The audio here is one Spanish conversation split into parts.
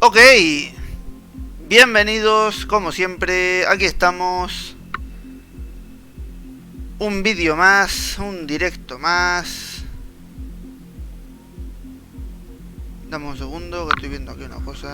Ok, bienvenidos, como siempre, aquí estamos. Un vídeo más, un directo más. Dame un segundo, que estoy viendo aquí una cosa.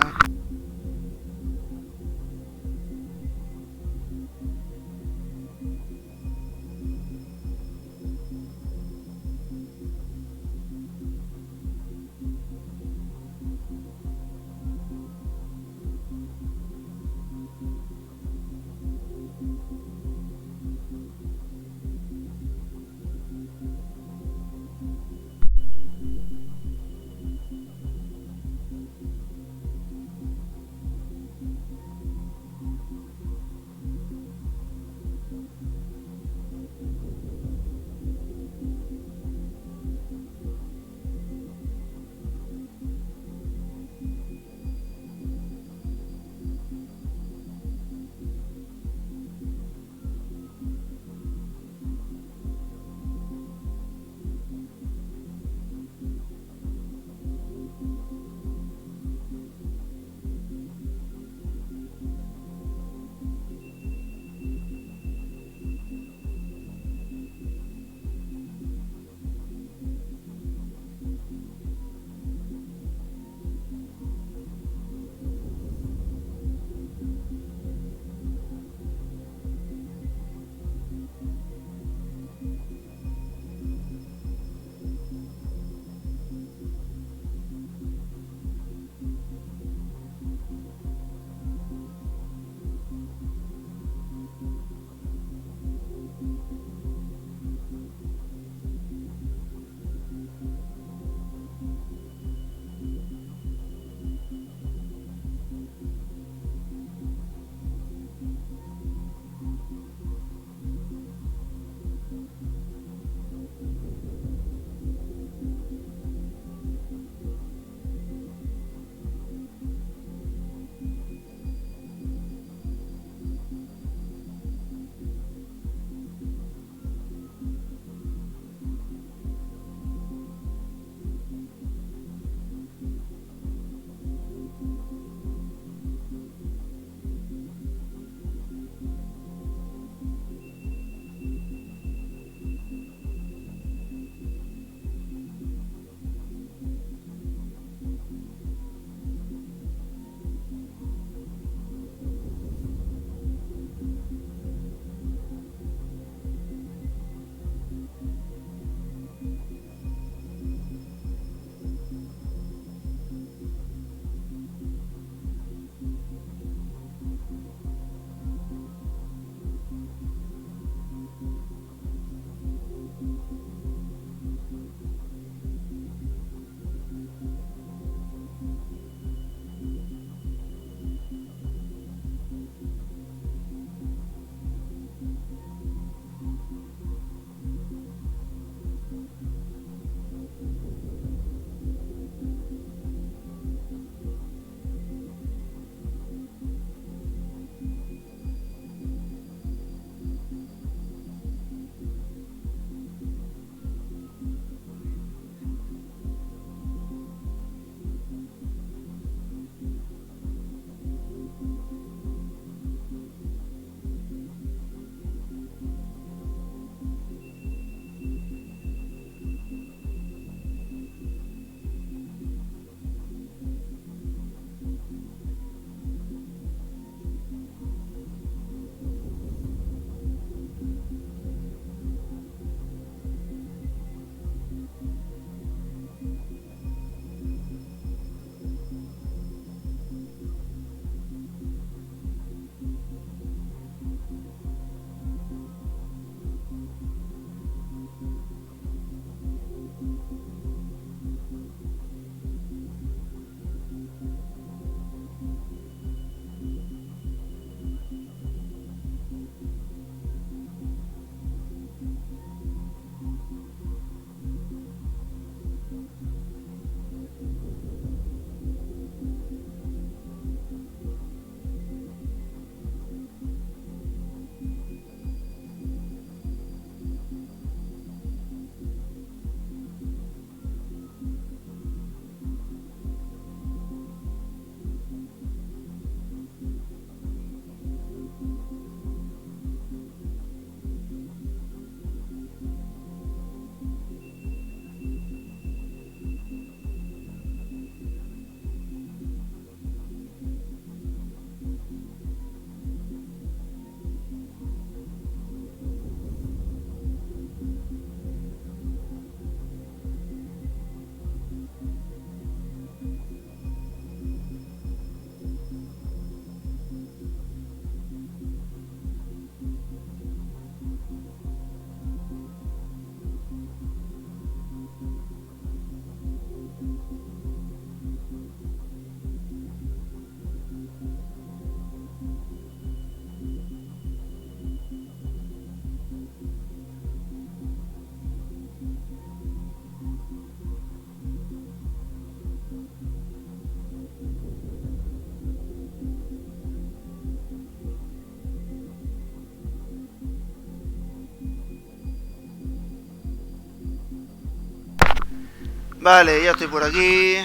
Vale, ya estoy por aquí.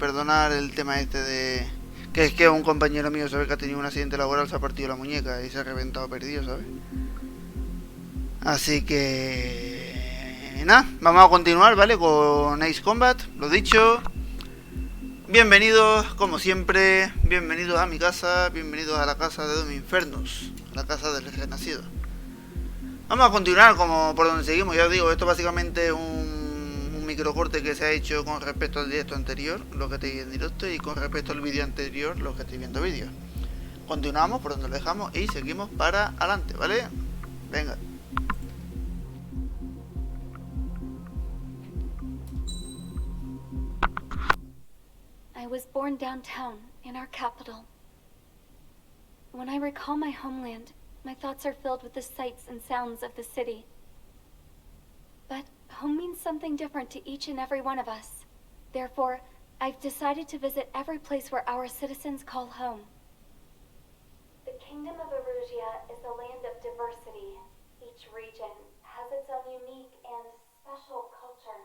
Perdonar el tema este de... Que es que un compañero mío sabe que ha tenido un accidente laboral, se ha partido la muñeca y se ha reventado perdido, ¿sabes? Así que... Nada, vamos a continuar, ¿vale? Con Ace Combat, lo dicho. Bienvenidos, como siempre, bienvenidos a mi casa, bienvenidos a la casa de Dom Infernos, la casa del renacido. Vamos a continuar como por donde seguimos, ya os digo, esto básicamente es un microcorte que se ha hecho con respecto al directo anterior, lo que estáis en directo, y con respecto al vídeo anterior, lo que estáis viendo vídeo. Continuamos por donde lo dejamos y seguimos para adelante, ¿vale? Venga. I was born downtown, in our capital. When I recall my homeland, my thoughts are filled with the sights and sounds of the city. But home means something different to each and every one of us. Therefore, I've decided to visit every place where our citizens call home. The Kingdom of Erusia is a land of diversity. Each region has its own unique and special culture.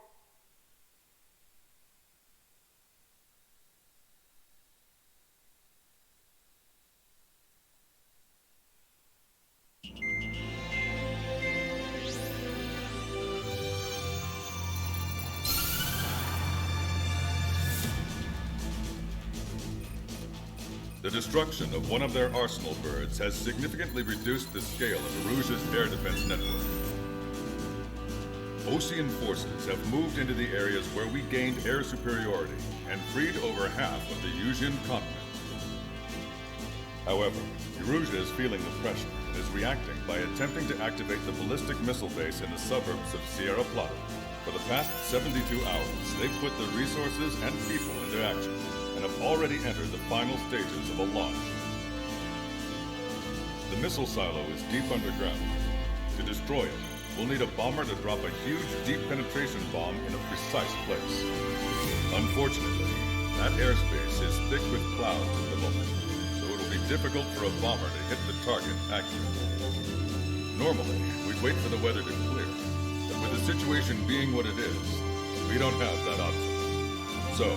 The destruction of one of their arsenal birds has significantly reduced the scale of Erusia's air defense network. Ocean forces have moved into the areas where we gained air superiority and freed over half of the Yusian continent. However, Erusia is feeling the pressure and is reacting by attempting to activate the ballistic missile base in the suburbs of Sierra Plata. For the past 72 hours, they've put their resources and people into action and have already entered the final stages of a launch. The missile silo is deep underground. To destroy it, we'll need a bomber to drop a huge deep penetration bomb in a precise place. Unfortunately, that airspace is thick with clouds at the moment, so it'll be difficult for a bomber to hit the target accurately. Normally, we'd wait for the weather to clear, but with the situation being what it is, we don't have that option. So,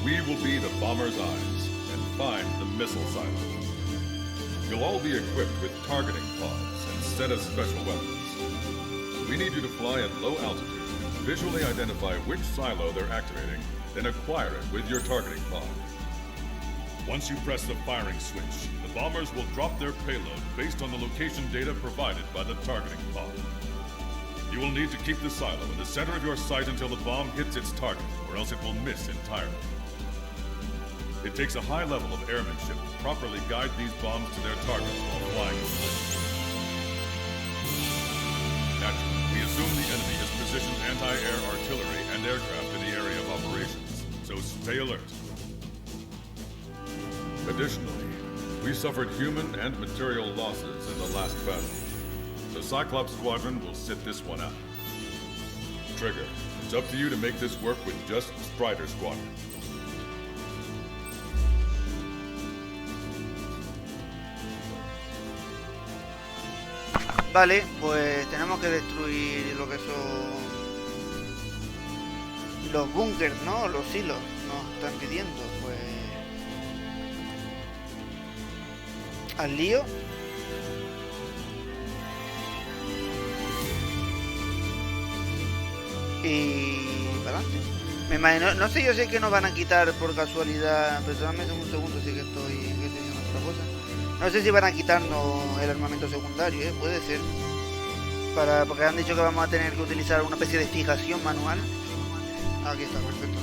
we will be the bomber's eyes and find the missile silo. You'll all be equipped with targeting pods and set of special weapons. We need you to fly at low altitude, visually identify which silo they're activating, then acquire it with your targeting pod. Once you press the firing switch, the bombers will drop their payload based on the location data provided by the targeting pod. You will need to keep the silo in the center of your sight until the bomb hits its target, or else it will miss entirely. It takes a high level of airmanship to properly guide these bombs to their targets while flying in place. Naturally, we assume the enemy has positioned anti-air artillery and aircraft in the area of operations, so stay alert. Additionally, we suffered human and material losses in the last battle. The Cyclops Squadron will sit this one out. Trigger, it's up to you to make this work with just Strider Squadron. Vale, pues tenemos que destruir lo que son los búnkers, ¿no? Los silos nos están pidiendo, pues... al lío. Y... para adelante. Me imagino, no sé, yo sé que nos van a quitar por casualidad, perdóname un segundo, sí que estoy haciendo otra cosa. No sé si van a quitarnos el armamento secundario, puede ser. Porque han dicho que vamos a tener que utilizar una especie de fijación manual. Aquí está, perfecto.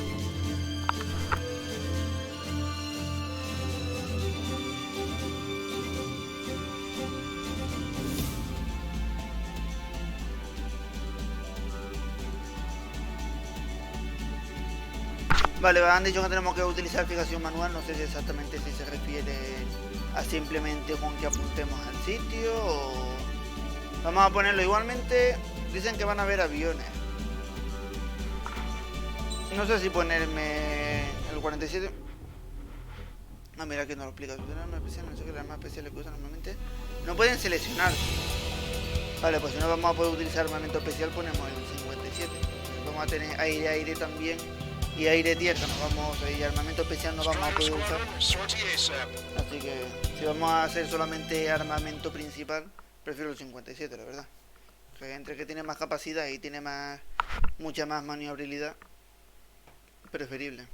Vale, han dicho que tenemos que utilizar fijación manual, no sé si exactamente si se refiere a simplemente con que apuntemos al sitio o... Vamos a ponerlo igualmente, dicen que van a haber aviones. No sé si ponerme el 47... No, mira que no lo explica. Las armas especiales, no sé qué, las armas especiales que usan normalmente no pueden seleccionar. Vale, pues si no vamos a poder utilizar armamento especial ponemos el 57. vamos a tener aire también y aire tierra, y armamento especial no vamos a poder usar. Así que si vamos a hacer solamente armamento principal, prefiero el 57, la verdad. Que entre que tiene más capacidad y tiene mucha más maniobrabilidad, preferible.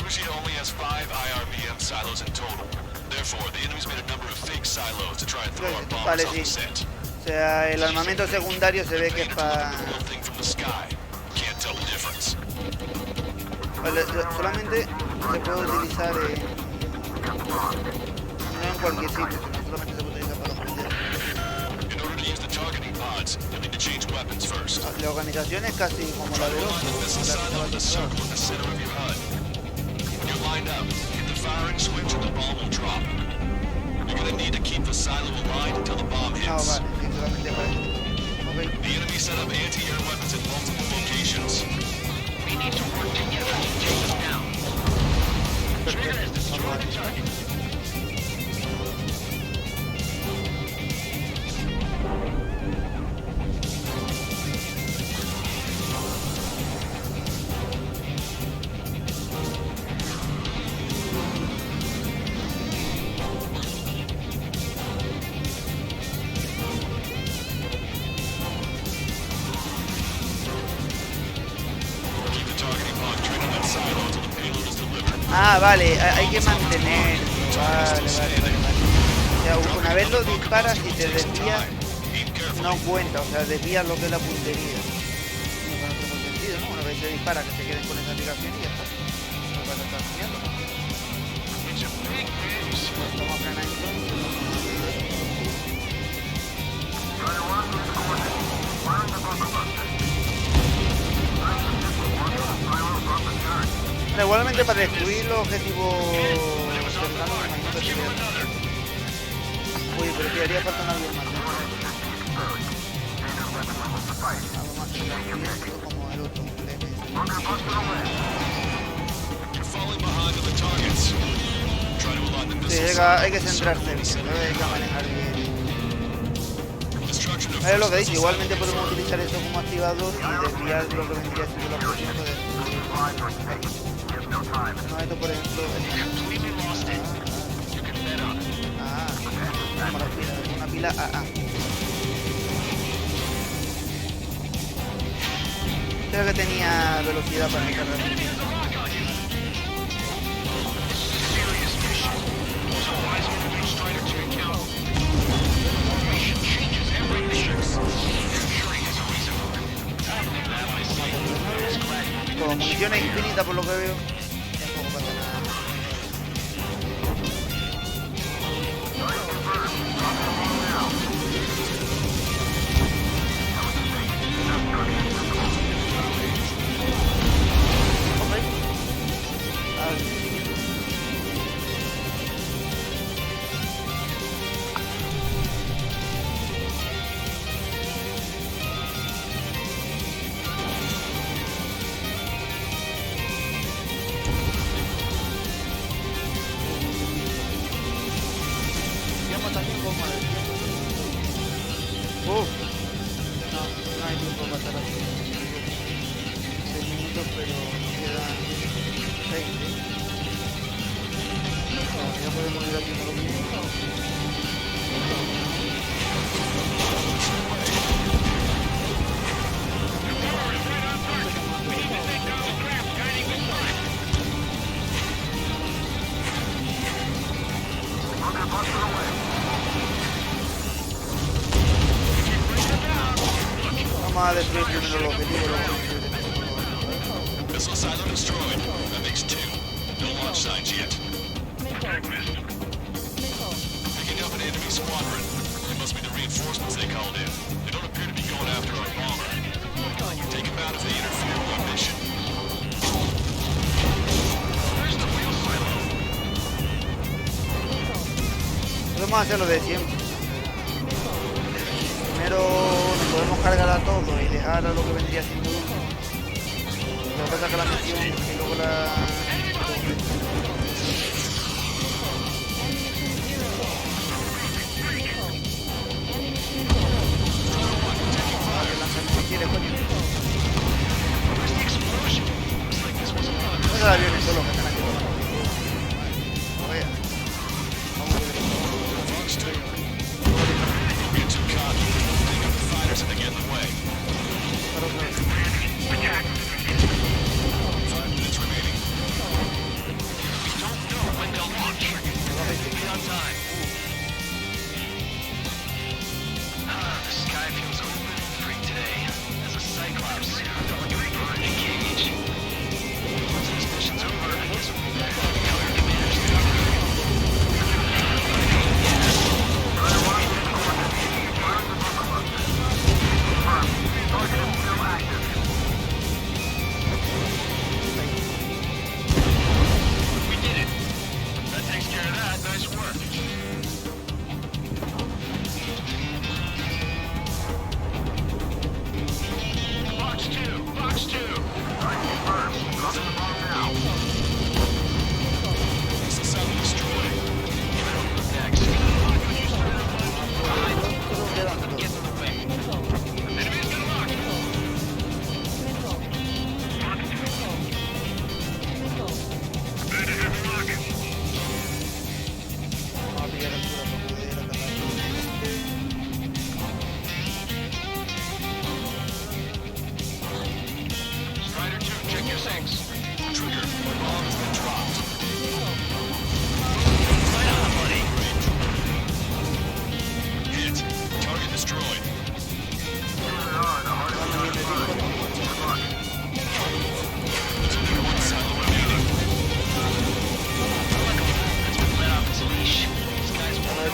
Russia only has 5 IRBM silos in total. Therefore, the enemy's made a number of fake silos to try and throw our bombers off the scent. O sea, el armamento secundario se ve que es para... Vale, solamente se puede utilizar no en cualquier sitio, sino solamente se puede utilizar para los penderos. La organización es casi como la de los. Lined up, hit the firing switch and the bomb will drop. You're gonna need to keep the silo aligned until the bomb hits. Okay. The enemy set up anti-air weapons in multiple locations. We need to work together to take them down. Trigger has destroyed the target. Ah, vale, hay que mantener. Vale. O sea, una vez lo disparas y te desvías, no cuenta, o sea, desvías lo que es la puntería. No tiene mucho sentido, ¿no? Una vez se dispara, que se queden con esa aplicación y ya está. No vas a estar enseñando. Estamos acá en entro. Bueno, igualmente para destruir los objetivos cercanos, me imagino que sería... Uy, pero que haría falta un avión más, ¿no? Algo más que como el otro, el M. Sí, hay que centrarse bien, ¿no? Hay que manejar bien. Es lo que dice, igualmente podemos utilizar esto como activador y desviar lo que vendría siendo la posición de... No, esto por ejemplo... Como la pila, una pila AA. Creo que tenía velocidad para cargar. Con municiones infinitas por lo que veo. Tampoco pasa nada. No hay tiempo para pasar así. 6 minutos, pero nos quedan 20. Ya podemos ir aquí por lo mismo. Vamos a destruir primero los objetivos. Missile silo destroyed. That makes 2. No launch signs yet. Picking up an enemy squadron. It must be the reinforcements they called in. They don't appear to be going after our bomber. Take them out if they interfere with our mission. Where's the wheel silo? Podemos hacerlo de siempre. Primero nos podemos cargar a todo y dejar a lo que vendría siendo uno. Lo que pasa es que la misión y luego la...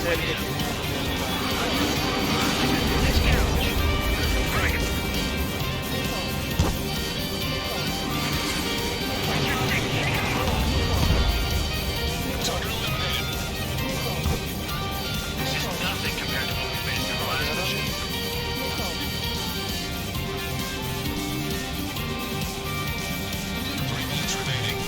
Ese es el que tiene. Target eliminated. This is nothing compared to what we faced in the last mission. 3 minutes remaining.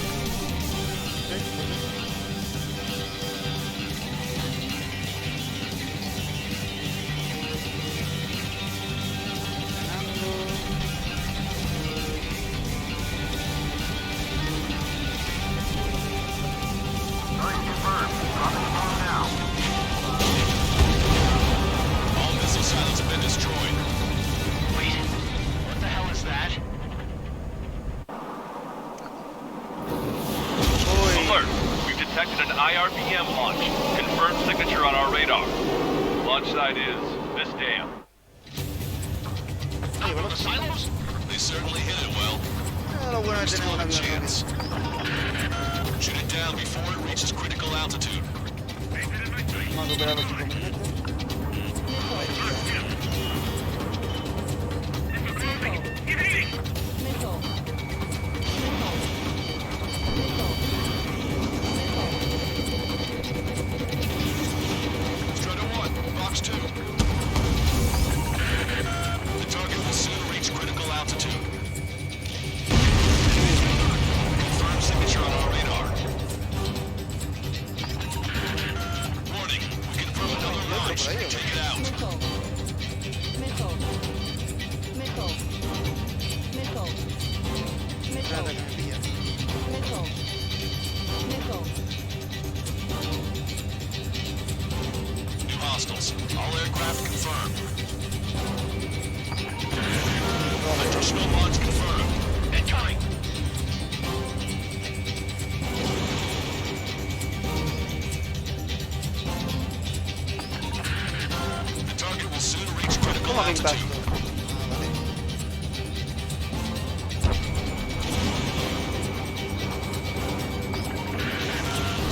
All missile silos have been destroyed. Wait, what the hell is that? Alert! We've detected an IRBM launch. Confirmed signature on our radar. Launch site is this dam. Out from the silos? They certainly hit it well. Lo bueno de Still tener un have a avión chance. Shoot it down before it reaches critical altitude. vamos a superar los 5 minutos. Strider 1, box 2. The target will soon reach critical altitude. Confirm signature on our radar. Warning, we confirm another launch. Take it out. Espérate que me pilla. New hostiles. All aircraft confirmed. Additional launch confirmed. Incoming! The target will soon reach critical ¿Cómo que impacto? altitude.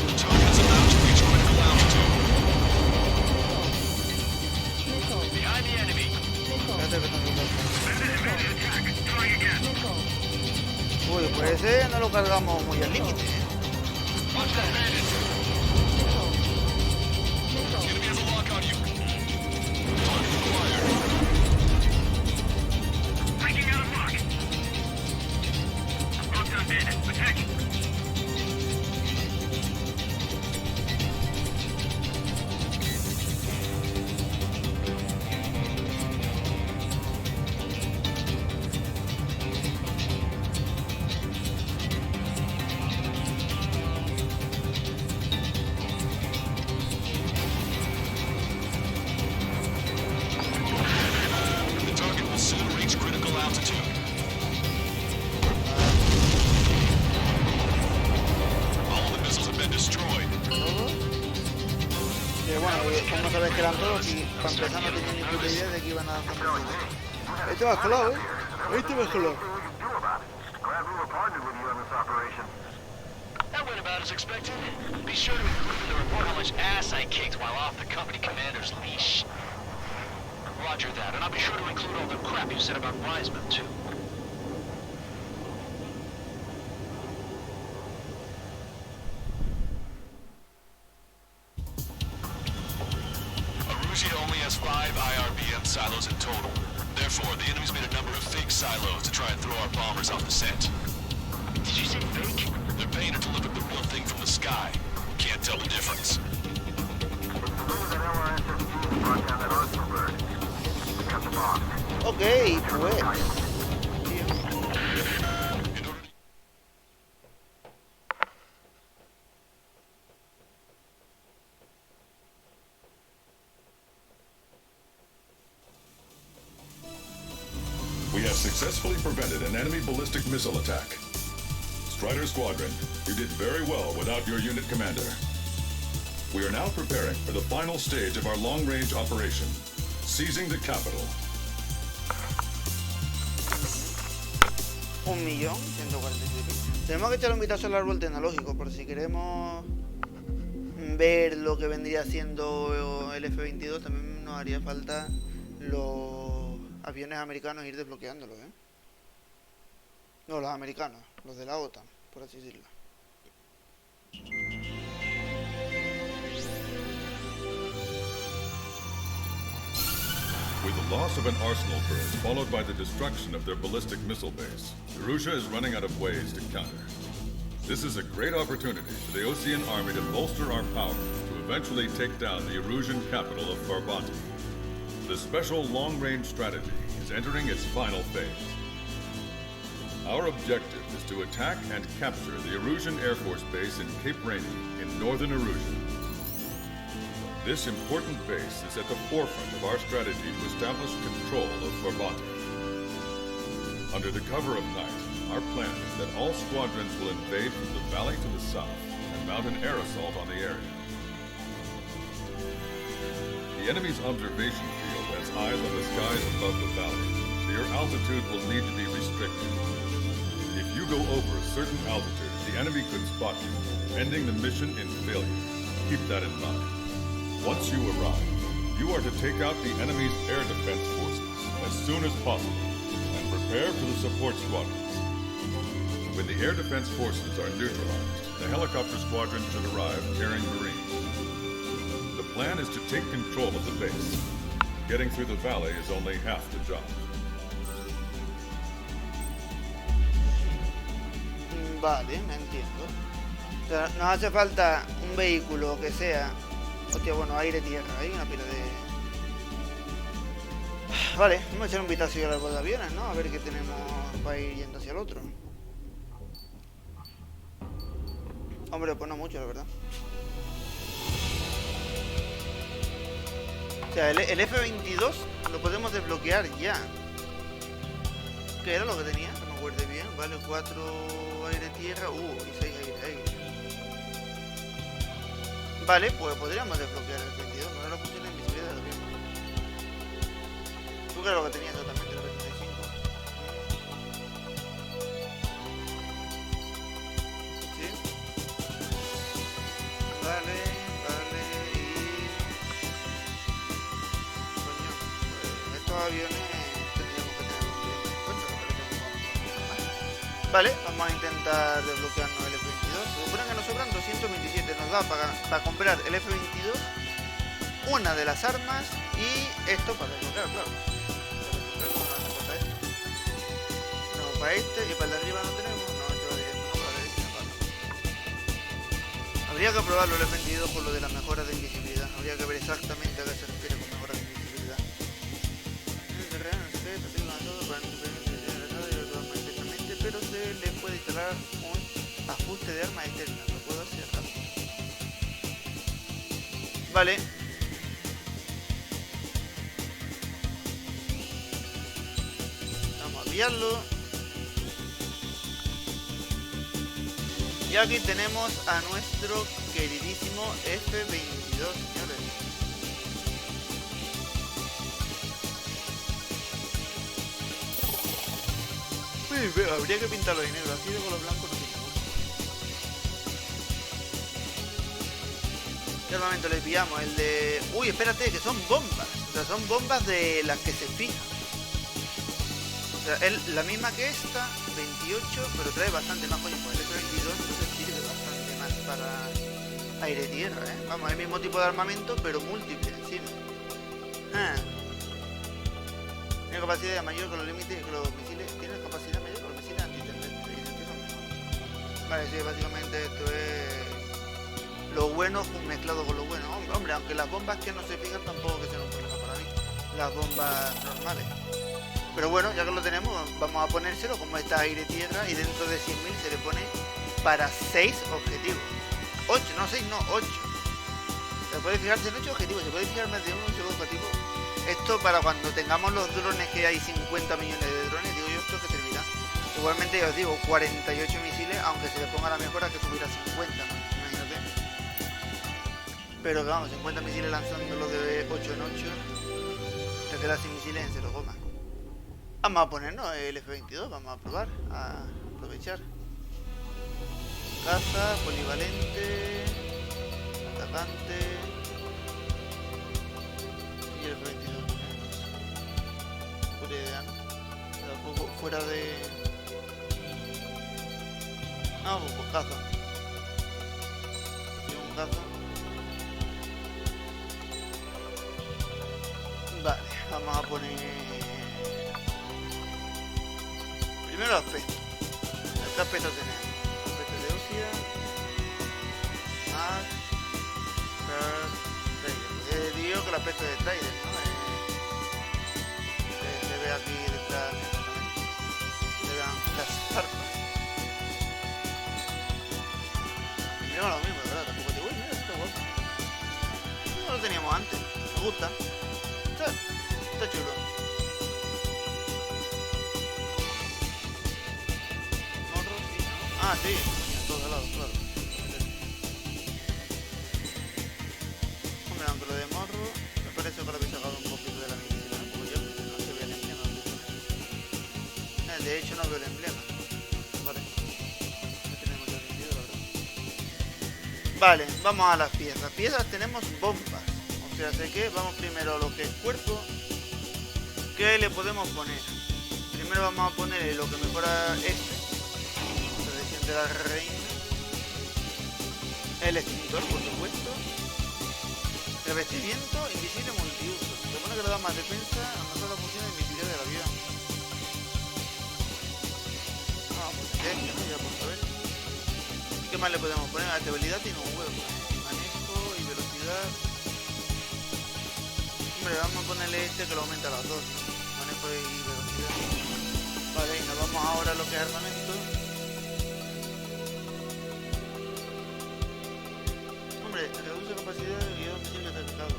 The target is about to reach critical altitude. Behind the enemy! Espérate que tengo que... Uy, pues ese no lo cargamos muy al límite. Watch that bandit. The enemy has a lock on you. Target acquired. Breaking out of lock! Locked on bandit. Attack! The target will soon reach critical altitude. All of the missiles have been destroyed. ¿Todo? Que bueno, como sabes que eran todos y para empezar no tenía ni puta idea de que iban a hacer todo. Este va colado, Este va colado. That went about as expected. Be sure to include in the report how much ass I kicked while off the company commander's leash. Roger that, and I'll be sure to include all the crap you said about Wiseman, too. Arusia only has 5 IRBM silos in total. Therefore, the enemy's made a number of fake silos to try and throw our bombers off the scent. Did you say fake? They're paying to deliver the real thing from the sky. Can't tell the difference. Ok, pues. Tío. In order to We have successfully prevented an enemy ballistic missile attack. Strider Squadron, you did very well without your unit commander. We are now preparing for the final stage of our long-range operation, seizing the capital. 1.147.000. Tenemos que echar un vistazo al árbol tecnológico por si queremos ver lo que vendría siendo el F-22, también nos haría falta los aviones americanos ir desbloqueándolos, ¿eh? No, los americanos, los de la OTAN, por así decirlo. With the loss of an arsenal burst followed by the destruction of their ballistic missile base, Eurasia is running out of ways to counter. This is a great opportunity for the Ocean Army to bolster our power to eventually take down the Erusian capital of Farbanti. The special long-range strategy is entering its final phase. Our objective is to attack and capture the Erusian Air Force Base in Cape Rainy in northern Erusia. This important base is at the forefront of our strategy to establish control of Farbanti. Under the cover of night, our plan is that all squadrons will invade from the valley to the south and mount an air assault on the area. The enemy's observation field has eyes on the skies above the valley, so your altitude will need to be restricted. If you go over a certain altitude, the enemy could spot you, ending the mission in failure. Keep that in mind. Once you arrive, you are to take out the enemy's air defense forces as soon as possible and prepare for the support squadrons. When the air defense forces are neutralized, the helicopter squadron should arrive carrying Marines. The plan is to take control of the base. Getting through the valley is only half the job. Vale, me entiendo. O sea, nos hace falta un vehículo que sea... Hostia, bueno, aire-tierra, hay una pila de... Vale, vamos a echar un vistazo a los aviones, ¿no? A ver qué tenemos para ir yendo hacia el otro. Hombre, pues no mucho, la verdad. O sea, el F-22 lo podemos desbloquear ya. ¿Qué era lo que tenía? Que me acuerde bien. Vale, 4 aire-tierra, y 6 aire-aire. Vale, pues podríamos desbloquear el 22, no era la función de invisibilidad de lo mismo. ¿Tú qué era lo que tenías exactamente, el 25? ¿Sí? Vale, y... Coño, pues estos aviones tendríamos que tenerlos bien en cuenta, que parece que vamos a poner más. Vale, vamos a intentar desbloquearnos el F-22. Se supone que nos sobran 227, nos da para comprar el F-22, una de las armas y esto para desbloquear, claro. Para desbloquear no hace falta esto. No, para este y para el de arriba no tenemos, no, este va directo, no, para la derecha, vale. Habría que probarlo el F-22 por lo de las mejoras de invisibilidad, habría que ver exactamente a qué se refiere con mejoras de invisibilidad. Pero se le puede instalar un ajuste de arma externa, lo puedo hacer rápido. Vale. Vamos a enviarlo. Y aquí tenemos a nuestro queridísimo F-22, señores. Habría que pintarlo de negro, así de color blanco no tiene gusto. ¿Qué armamento le pillamos? El de... Uy, espérate, que son bombas. O sea, son bombas de las que se fijan. O sea, es la misma que esta, 28, pero trae bastante más, coño, pues el F-22 entonces sirve bastante más para aire-tierra, ¿eh? Vamos, el mismo tipo de armamento, pero múltiple encima. Tiene capacidad mayor que los límites, que los misiles. Tiene capacidad mayor que los misiles antiterrestres. Vale, sí, básicamente esto es lo bueno mezclado con lo bueno. Hombre, aunque las bombas que no se fijan tampoco que sean un problema para mí. Las bombas normales. Pero bueno, ya que lo tenemos, vamos a ponérselo como está aire-tierra y dentro de 100.000 se le pone para 6 objetivos. 8, no 6, no 8. Se puede fijarse en 8 objetivos, se puede fijar más de un solo objetivo. Esto para cuando tengamos los drones, que hay 50 millones de drones, digo yo, esto que servirá. Igualmente ya os digo, 48 misiles, aunque se le ponga la mejora que subir a 50, ¿no? Imagínate. Pero que vamos, 50 misiles lanzándolo de 8 en 8, te quedas sin misiles en 0, Vamos a ponernos el F-22, vamos a probar, a aprovechar. Caza, polivalente, atacante. Y el 22. Pura idea, ¿no? Tampoco fuera de... No, pues caza. Sí, un caza. Vale, vamos a poner... Primero aspecto. ¿Qué aspecto tenemos? Aspecto de ósea. Más. Trader. Digo que el aspecto de trader, ¿no? Se ve aquí detrás. Se vean las zarpas. Primero lo mismo, ¿verdad? Tampoco te voy, mira, está guapo. No lo teníamos antes. Me gusta. Está chulo. Morro, sí. Ah, sí, en todos lados, claro. Hombre, aunque lo de morro, me parece que lo habéis sacado un poquito de la medicina, ¿no? Porque yo no se ve el emblema. De hecho, no veo el emblema. Vale. No tenemos ya sentido, la verdad. Vale, vamos a las piezas. Piezas tenemos bombas. O sea, sé que vamos primero a lo que es cuerpo. ¿Qué le podemos poner? Primero vamos a poner lo que mejora tradición de la reina. El extintor, por supuesto. Revestimiento invisible multiuso. Se supone que le da más defensa, a lo mejor la función de invisibilidad del avión. Pues ya por saber. ¿Qué más le podemos poner? Estabilidad tiene un huevo. Manejo y velocidad. Hombre, vamos a ponerle este que lo aumenta a las dos. Manejo y velocidad. Vale, y nos vamos ahora a lo que es armamento. Hombre, reduce capacidad de guión de certificado.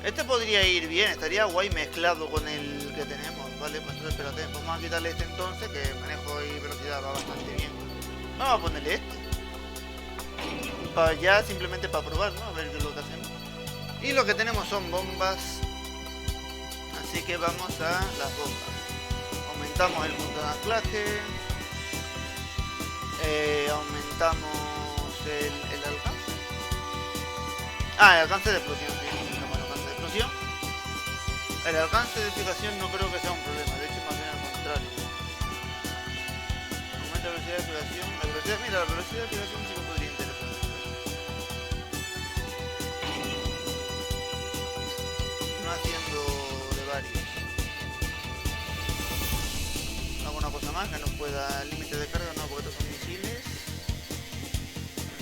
Este podría ir bien, estaría guay mezclado con el que tenemos. Vale, pues entonces espérate, vamos a quitarle este entonces, que manejo y velocidad va bastante bien. Vamos a ponerle este. Ya simplemente para probar, ¿no? A ver qué es lo que hacemos. Y lo que tenemos son bombas. Así que vamos a las bombas. Aumentamos el punto de anclaje. Aumentamos el alcance. Ah, el alcance de explosión, sí. Aumentamos el alcance de explosión. El alcance de fijación no creo que sea un problema, de hecho más bien al contrario. Aumenta la velocidad de fijación. La velocidad, mira, la velocidad de fijación sí me podría interesar. No haciendo de varios. Alguna cosa más que nos pueda... Límite de carga, no, porque estos son misiles.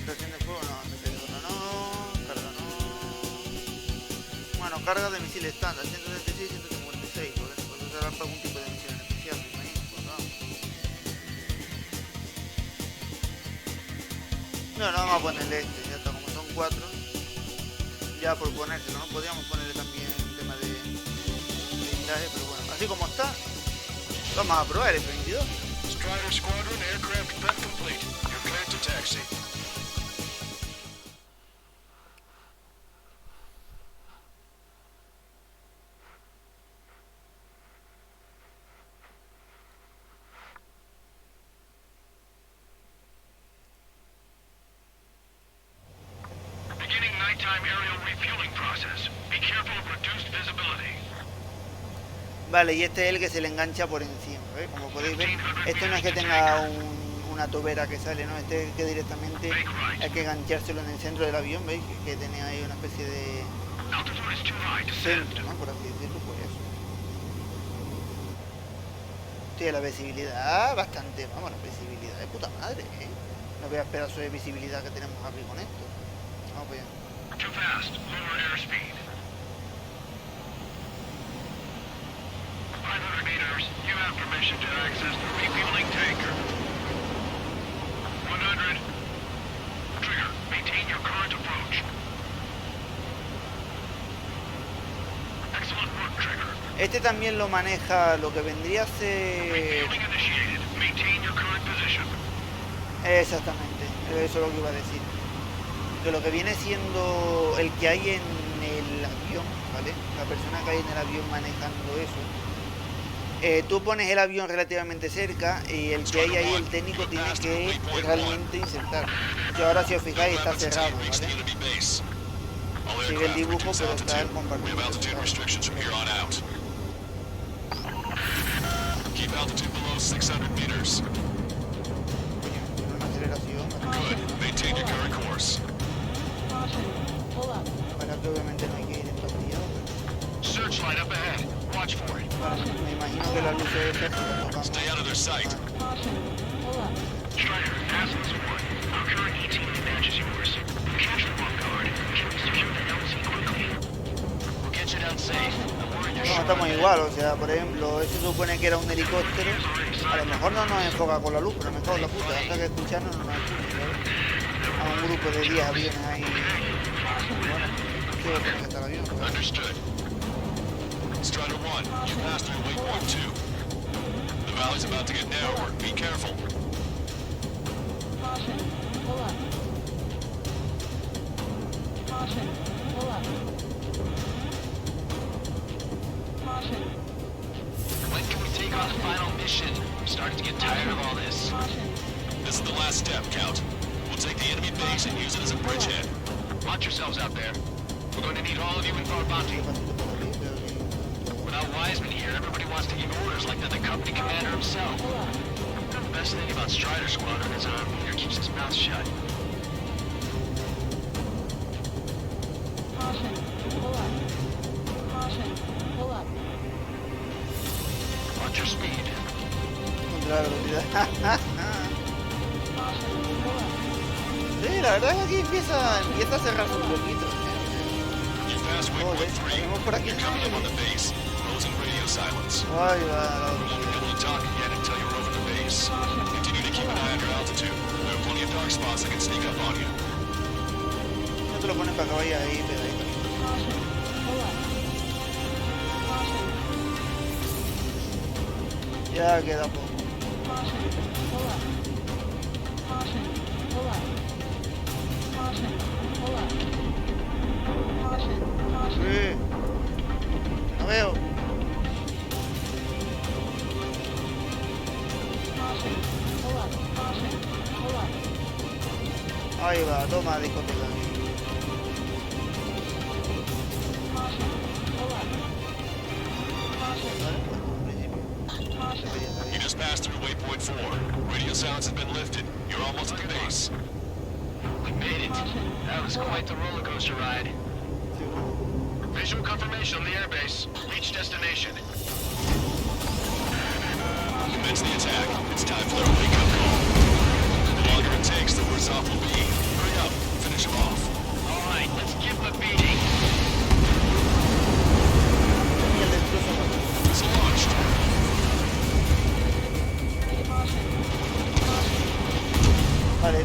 Estación de fuego, no. No. Carga, no. Bueno, carga de misiles estándar, 176 y 156. Podemos usar algún tipo de misión especial, me imagino. Pues no. No, vamos a ponerle este, ya está, como son 4. Ya por ponérselo, ¿no? Podríamos ponerle también el tema de blindaje, pero bueno, así como está, vamos a probar el 22. Strider Squadron, aircraft prep complete. You're cleared to taxi. Beginning nighttime aerial refueling process. Be careful of reduced visibility. Vale, y este es el que se le engancha por encima, ¿ves? Como podéis ver, este no es que tenga una tobera que sale, ¿no? Este es que directamente hay que enganchárselo en el centro del avión, ¿veis? Que tiene ahí una especie de centro, ¿no? Por así decirlo, pues eso. Tiene la visibilidad bastante, vamos, la visibilidad de puta madre, ¿eh? No veas pedazo de visibilidad que tenemos aquí con esto. Vamos para allá. Too fast. Lower airspeed. 500 meters. You have permission to access the refueling tanker. 100. Trigger. Maintain your current approach. Excellent work, Trigger. Este también lo maneja lo que vendría a ser... Refueling initiated. Maintain your current position. Exactamente, eso es lo que iba a decir. Que lo que viene siendo el que hay en el avión, ¿vale? La persona que hay en el avión manejando eso, tú pones el avión relativamente cerca y el que hay ahí, el técnico, tiene que realmente insertar. Yo ahora, si os fijáis, está cerrado, ¿vale? Sigue el dibujo, pero está el compartimento. Keep altitude below 600 meters. Una aceleración. Good. Maintain your current course. Para que obviamente no hay que ir empastillado. Searchlight up ahead. Watch for it. Me imagino que la luz de ejército Stay out of their sight. Strider, ask this one. Our current ETA matches yours. Capture one guard. Can we secure the LZ quickly? We'll get you down safe. I'm worried you're No, short. estamos igual, o sea, por ejemplo, eso supone que era un helicóptero. A lo mejor no nos enfoca con la luz, pero me cago en la puta. Hasta que escucharnos no nos escucha, ¿sabes? A un grupo de 10 aviones ahí. Bueno, ¿qué va a tener que estar el avión? ¿Sabes? Understood. Strider 1, you passed through waypoint 2. The valley's about to get narrower. Be careful. When can we take on the final mission? I'm starting to get tired of all this. This is the last step, Count. We'll take the enemy base and use it as a bridgehead. Watch yourselves out there. We're going to need all of you in for our bounty. Without Wiseman here, everybody wants to give orders like they're the company commander himself. The best thing about Strider Squadron is our leader keeps his mouth shut. Watch your speed. Contra la velocidad. Sí, la verdad es que aquí empieza a cerrarse un poquito. You passed Joder, waypoint 3. tenemos por aquí. You're coming up on the base. Closing radio silence. Ay, va. We won't be able to talk again until you're over the base. Continue to keep an eye on your altitude. There are plenty of dark spots that can sneak up on you. No te lo ponen para que vayas ahí pegadito. Ya queda poco. Sí. No veo. Ahí va, toma discoteca. You just passed through waypoint 4. Radio silence has been lifted. You're almost at the base. We made it. That was quite the roller coaster ride. Visual confirmation on the airbase. Reach destination. Commence the attack. It's time for their wake-up call. The longer it takes, the worse off we'll be. Hurry up. Finish them off. All right, let's give them a beating. Missile launched. Vale,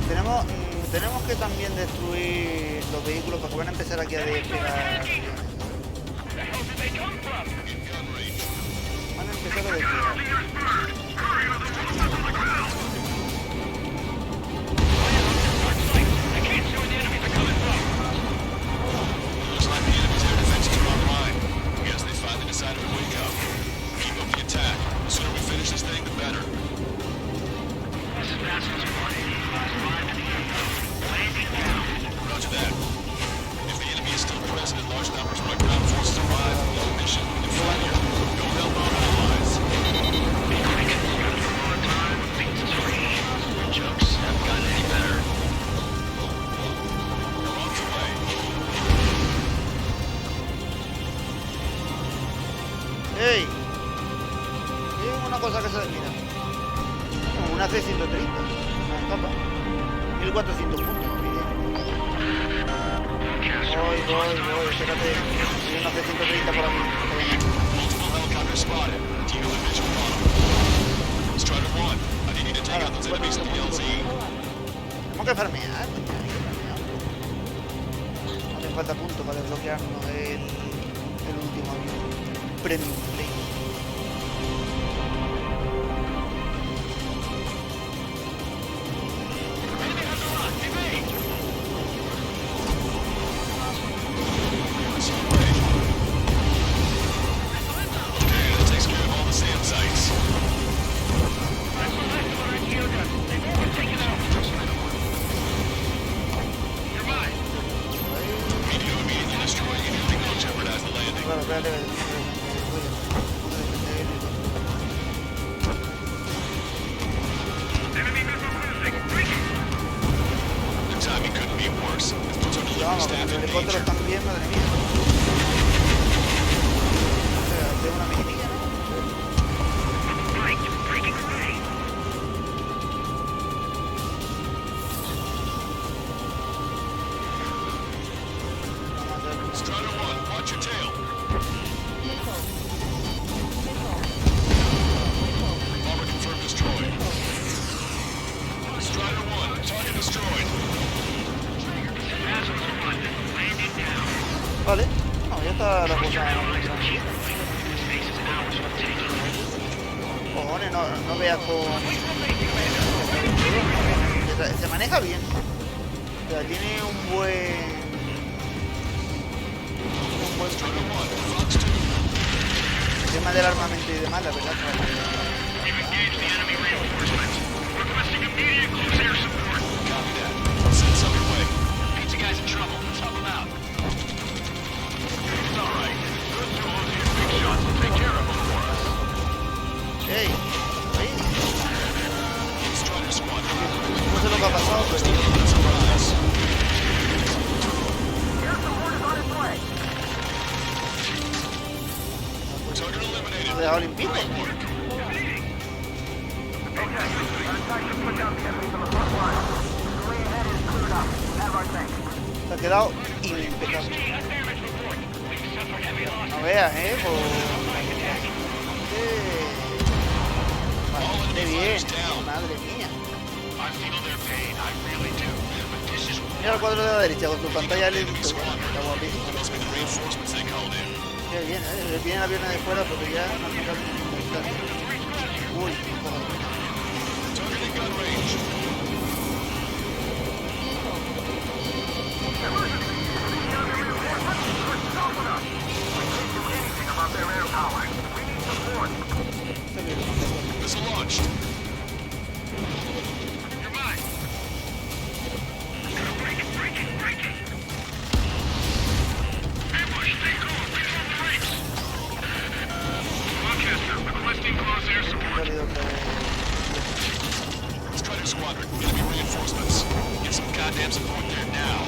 tenemos que también destruir los vehículos para que van a empezar aquí a despegar. Van a empezar a despegar. Looks like the enemy's air defenses are online. Guess they finally decided to wake up. Keep up the attack. The sooner we finish this thing, the better. Roger that. If the enemy is still present in large numbers when ground forces arrive, no mission in failure. Go help our allies. Jokes haven't gotten any better. We're on the way. ¡Ey! Es una cosa que se mira. Una C-130. Una capa. 1400 puntos. Voy, espérate. Hay una C-130 por aquí. Multiple helicopters spotted. Deal with visual on them. Strider 1, I need you to take out those enemies in the LZ. Tenemos que farmear. No hace falta puntos para desbloquearnos el último avión. Premium Play. Okay, that takes care of all the SAM sites. Claro, espérate, que The timing couldn't be worse. If plutonium vamos, staff los in helicópteros danger. también, madre mía. De una minilla, ¿no? Strider 1, watch your tail. Bomber confirmed destroyed. Strider 1, target destroyed. Vale, no, ya está la cosa. Cojones, no veas con... Se maneja bien. O sea, tiene un buen Strider 1, Fox 2. el tema del armamento y demás, la verdad. Copy that. Send some your way. Pizza guy's in trouble. Let's help him out. It's all right. Those two Ozian big shots will take care of him for us. Hey, oye, Strider Squad. no sé lo que ha pasado, pero Surprise. Target eliminated. ha dejado limpito. Great work. Se ha quedado impecable. No veas, Bastante bien. Madre mía. I feel their pain. I really do. But this is Mira el cuadro de la derecha con tu pantalla LED. Está guapísimo. Must be the reinforcements they called in. Qué bien, vienen aviones de fuera porque ya no me cabe. Uy, joder. Target in gun range. Missile launched. You're mine. Ambush, stay cool. Bring home the brakes. Rochester, requesting close air support. Salido otra vez. Strider Squadron, enemy reinforcements. Get some goddamn support there now.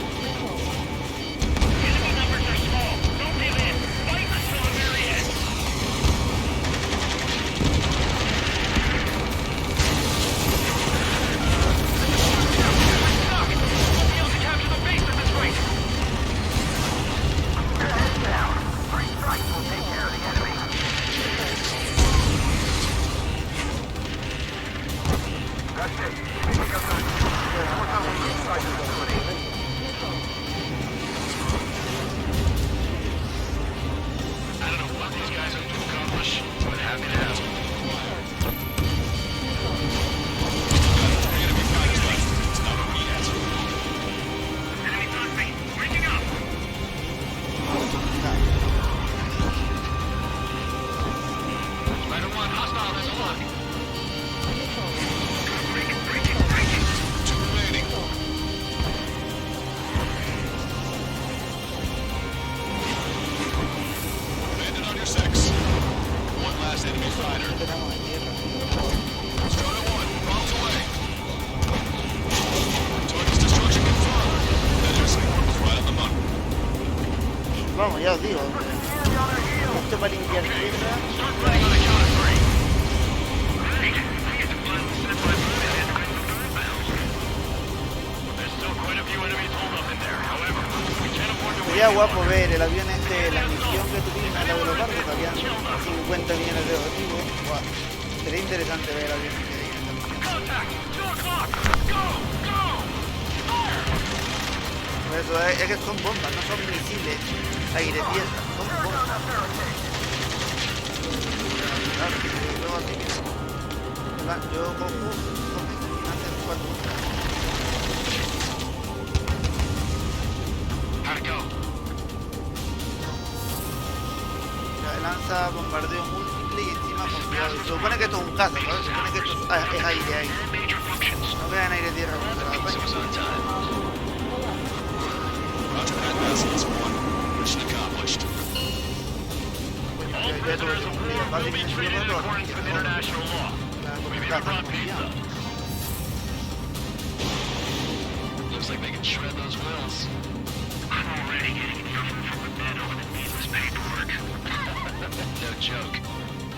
Enemy numbers are small. Don't give in. Fight until the very end. Stuck. Won't be able to capture the base at this rate. I don't know what these guys hope to accomplish, but happy to ask. Three enemy pilots left. It's not over yet. Enemy on me. Bringing up. Spider 1, hostile, there's a lock. Two remaining. Bandit on your six. One last enemy fighter. Tenemos en tierra. Strider 1, bombs away. Target's destruction confirmed. That air support was right on the money. Vamos, ya os digo. Esto para limpiar tierra. Start running on the count of three. Right. I get to fly the set by moving and bring them inbound. There's still quite a few enemies holed up in there. However, we can't afford to Sería guapo ver el avión este, la misión que tuvimos, la de los barcos, que habían 50 millones de objetivos. Buah, sería interesante ver el avión este de ahí. Contact! 2 o'clock! Go! Go! Fire! Por eso es que son bombas, no son misiles aire-tierra, son bombas. Claro, yo así. Yo cojo, antes cuando How'd it go? lanza bombardeo múltiple y encima confiado. Se supone que esto es un caza, ¿sabes? Se supone que esto es aire. Major functions. No vean aire-tierra como se la It was on time. Roger that, Basil's 1. Mission accomplished. ya todo eso. Will be treated according to international law. We've even brought pizza. Looks like they can shred those wheels. I'm already getting nothing from the men over the needless paperwork. No joke.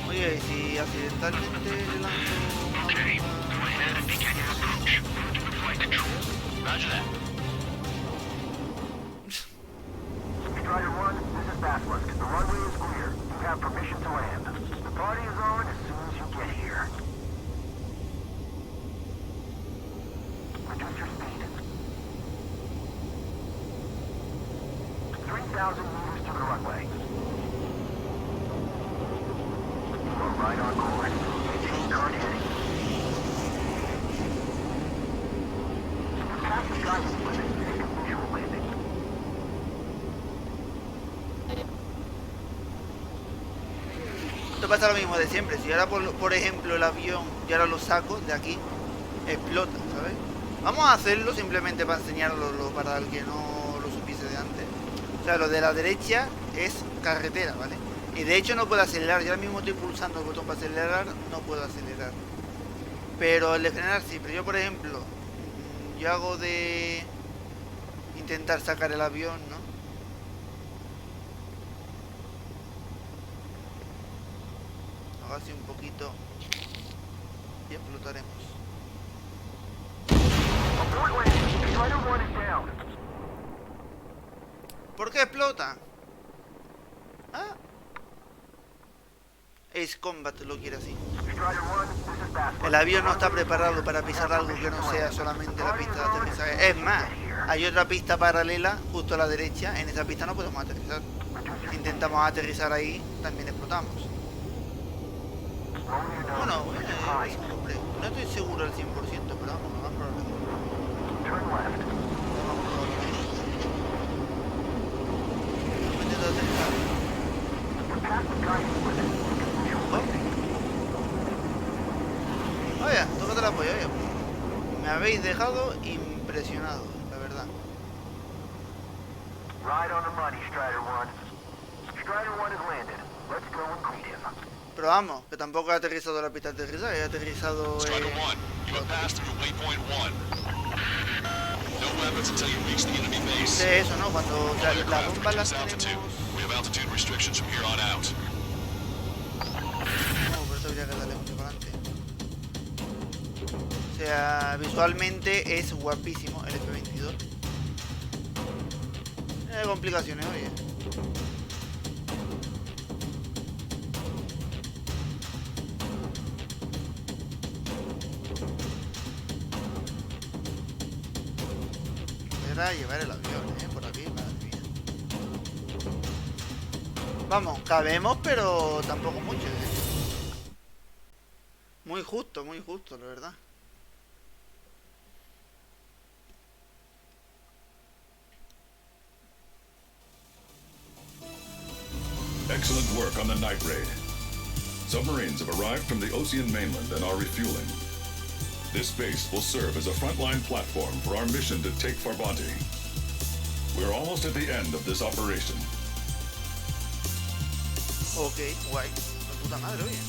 Oye, si accidentalmente le lanzo una Okay, bomba... go ahead and begin your approach. Moving with flight control. Roger that. Strider 1, this is Basilisk. The runway is clear. You have permission to land. The party is on as soon as you get here. Reduce your speed. 3,000 meters to the runway. You are right on course. Maintain current heading. Pass the guidance limit and take a visual landing. Esto pasa lo mismo de siempre. Si ahora, por ejemplo, el avión, yo ahora lo saco de aquí, explota, ¿sabes? Vamos a hacerlo simplemente para enseñarlo para el que no lo supiese de antes. O sea, lo de la derecha es carretera, ¿vale? Y de hecho no puedo acelerar. Yo ahora mismo estoy pulsando el botón para acelerar, no puedo acelerar. Pero el de frenar sí. Pero yo, por ejemplo, yo hago de intentar sacar el avión, ¿no? Hago así un poquito y explotaremos. Abort landing. Strider 1 is down. ¿Por qué explota? ¿Ah? Ace Combat lo quiere así. Strider 1, this is Basilisk. El avión no está preparado para pisar algo que no sea solamente la pista de aterrizaje. Es más, hay otra pista paralela justo a la derecha. En esa pista no podemos aterrizar. Si intentamos aterrizar ahí, también explotamos. Bueno, hombre, no estoy seguro al 100%, pero vamos, no más problema. Turn left. Vamos a intentar aterrizar. We're past the guidance limit. Take a visual landing. Vaya, tócate la polla, oye. Me habéis dejado impresionado, la verdad. Right on the money, Strider 1. Strider 1 has landed. Let's go and greet him. Pero vamos, que tampoco he aterrizado la pista de aterrizaje, he aterrizado... Strider 1, you have passed through waypoint 1. No weapons until you reach the enemy base. De eso, ¿no? Cuando All las aircraft bombas las reduce altitude. tenemos... We have altitude restrictions from here on out. No, por eso habría que darle mucho para adelante. O sea, visualmente es guapísimo el F-22. Tiene complicaciones, oye. Era llevar el avión, por aquí, madre mía. Vamos, cabemos, pero tampoco mucho, Muy justo, la verdad. Excellent work on the night raid. Submarines have arrived from the Ocean mainland and are refueling. This base will serve as a frontline platform for our mission to take Farbanti. We're almost at the end of this operation. Ok, guay. La puta madre, oye.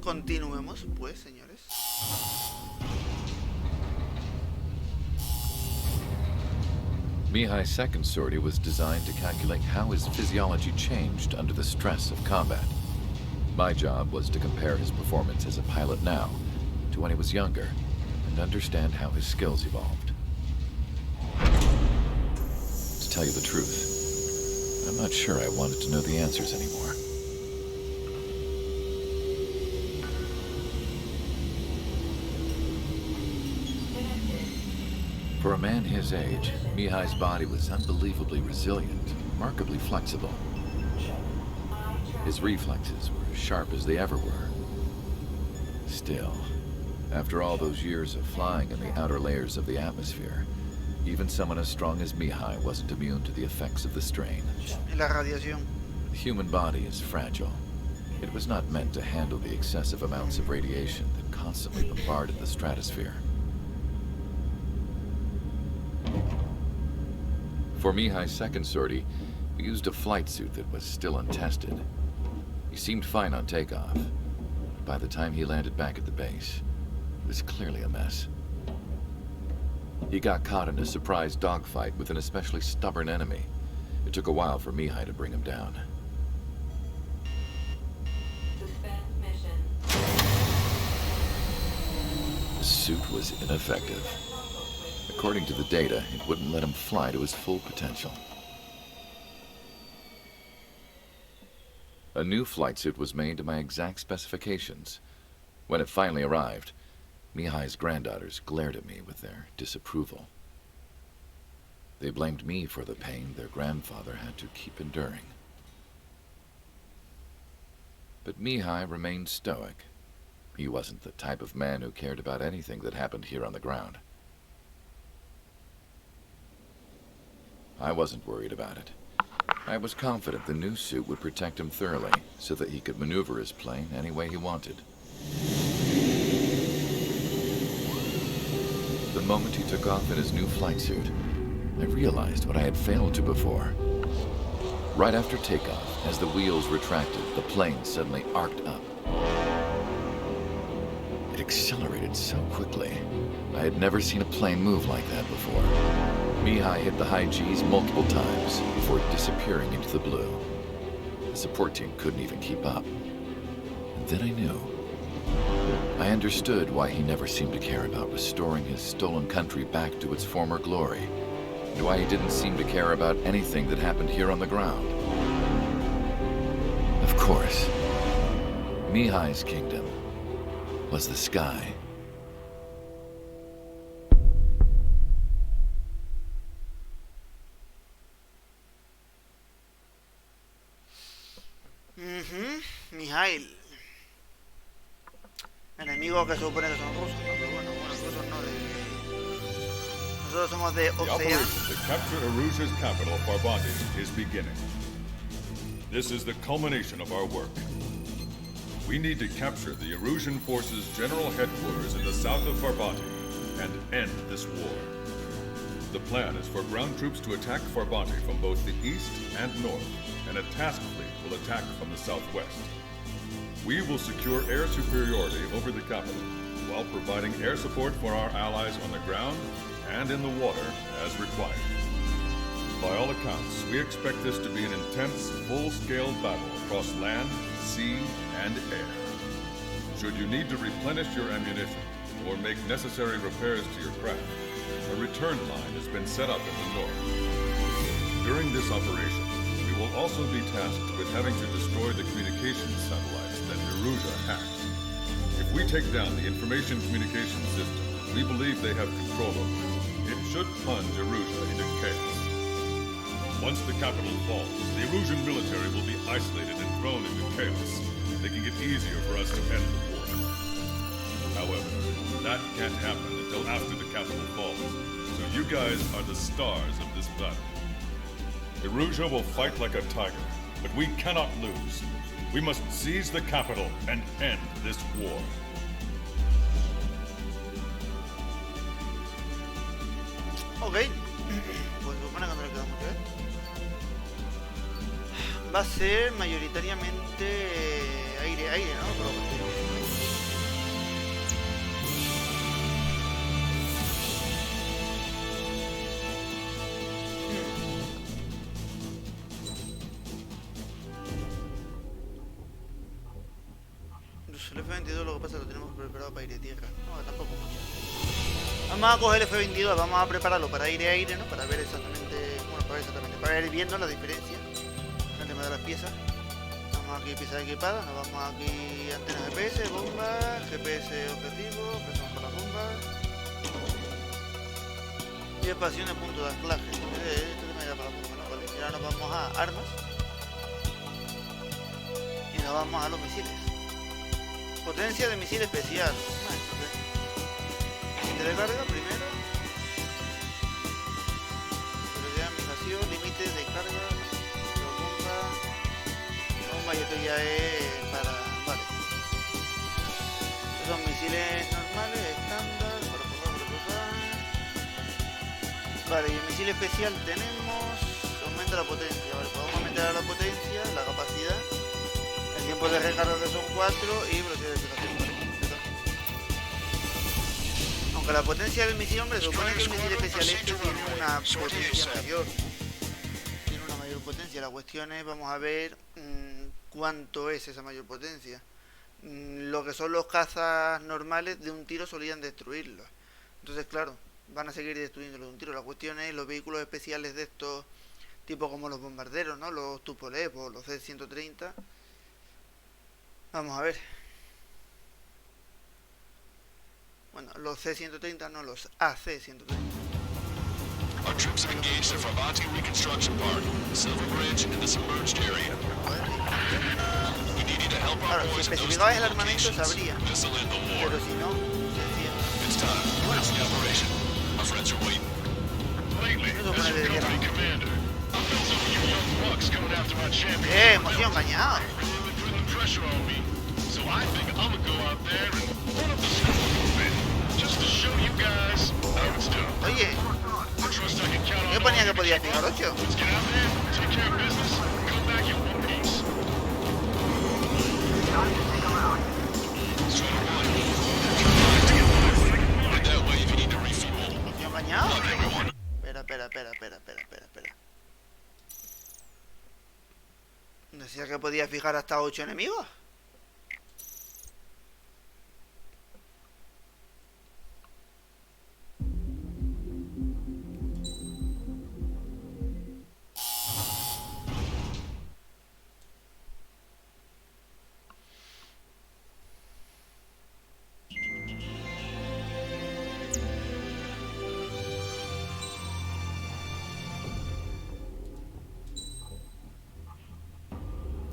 Continuemos, pues, señores. Mihai's second sortie was designed to calculate how his physiology changed under the stress of combat. My job was to compare his performance as a pilot now to when he was younger and understand how his skills evolved. To tell you the truth, I'm not sure I wanted to know the answers anymore. For a man his age, Mihai's body was unbelievably resilient, remarkably flexible. His reflexes were as sharp as they ever were. Still, after all those years of flying in the outer layers of the atmosphere, even someone as strong as Mihai wasn't immune to the effects of the strain. Y la radiación. The human body is fragile. It was not meant to handle the excessive amounts of radiation that constantly bombarded the stratosphere. For Mihai's second sortie, we used a flight suit that was still untested. He seemed fine on takeoff. By the time he landed back at the base, it was clearly a mess. He got caught in a surprise dogfight with an especially stubborn enemy. It took a while for Mihai to bring him down. The suit was ineffective. According to the data, it wouldn't let him fly to his full potential. A new flight suit was made to my exact specifications. When it finally arrived, Mihai's granddaughters glared at me with their disapproval. They blamed me for the pain their grandfather had to keep enduring. But Mihai remained stoic. He wasn't the type of man who cared about anything that happened here on the ground. I wasn't worried about it. I was confident the new suit would protect him thoroughly, so that he could maneuver his plane any way he wanted. The moment he took off in his new flight suit, I realized what I had failed to before. Right after takeoff, as the wheels retracted, the plane suddenly arced up. It accelerated so quickly. I had never seen a plane move like that before. Mihai hit the high G's multiple times before disappearing into the blue. The support team couldn't even keep up. And then I knew. I understood why he never seemed to care about restoring his stolen country back to its former glory, and why he didn't seem to care about anything that happened here on the ground. Of course, Mihai's kingdom was the sky. Mijail. Enemigos que se supone que son rusos, ¿no? Pero bueno, nosotros no nosotros somos de The Ocean. operation to capture Aruja's capital, Farbanti, is beginning. This is the culmination of our work. We need to capture the Arujan forces' general headquarters in the south of Farbanti and end this war. The plan is for ground troops to attack Farbanti from both the east and north, and a task fleet will attack from the southwest. We will secure air superiority over the capital, while providing air support for our allies on the ground and in the water as required. By all accounts, we expect this to be an intense, full-scale battle across land, sea, and air. Should you need to replenish your ammunition or make necessary repairs to your craft, a return line has been set up in the north. During this operation, we will also be tasked with having to destroy the communications satellites that Aruja hacked. If we take down the information communication system we believe they have control over, it should plunge Aruja into chaos. Once the capital falls, the Arujan military will be isolated and thrown into chaos, making it easier for us to end the war. However, that can't happen until after the capital falls, so you guys are the stars of this battle. Aruja will fight like a tiger, but we cannot lose. We must seize the capital and end this war. Ok, pues supone que no le queda mucho, ¿eh? Va a ser mayoritariamente aire, ¿no? Pero el F-22 lo que pasa es que lo tenemos preparado para aire-tierra. No, tampoco mucho. Vamos a coger el F-22, vamos a prepararlo para aire-aire, ¿no? Para ver exactamente, para ir viendo la diferencia en el tema de las piezas. Vamos aquí, piezas equipadas, nos vamos aquí, antenas GPS, bombas, GPS objetivo, presión para las bombas. Y expansión de punto de anclaje. Esto me da para la bomba, ¿no? Vale. Y ahora nos vamos a armas. Y nos vamos a los misiles. Potencia de misil especial. Límite de carga primero. Velocidad de fijación, límite de carga. Bomba y esto ya es para. Vale. Estos son misiles normales, estándar, para probar. Vale, y el misil especial tenemos... Aumenta la potencia, vale, podemos aumentar la potencia, la capacidad, el tiempo de recarga que son 4 y velocidad de fijación, vale, perfecto. Aunque la potencia del misil, hombre, supone que el misil especial este tiene una potencia mayor. Tiene una mayor potencia, la cuestión es, vamos a ver cuánto es esa mayor potencia. Lo que son los cazas normales de un tiro solían destruirlos. Entonces, claro, van a seguir destruyéndolo de un tiro. La cuestión es los vehículos especiales de estos, tipo como los bombarderos, ¿no? Los Tupolev o los C-130. Vamos a ver. Bueno, los C-130 no, los AC-130. Our troops have engaged the Fravanti reconstruction park, Silver Bridge, and the submerged area. We need you to help our Claro, si boys in those especificabas el three armamento locations. sabría, This'll end the war. pero si no, se decía. It's time. What's the operation? Our friends are waiting. Lately, Eso as pone de your guerra. company commander, I felt some of you young bucks coming after my champion. Emoción, cañado. Really putting the pressure on me. So I think I'm gonna go out there and run up the score a little bit, just to show you guys how it's done. Oye, I trust I can count on ¿qué all ponía of que you to podía keep fijar up. 8? Let's get out there, take care of business, and come back in one piece. Strider 1. Right that way if you need to refuel. Emoción, cañado. Luck, everyone. Espera. ¿Decía que podía fijar hasta 8 enemigos?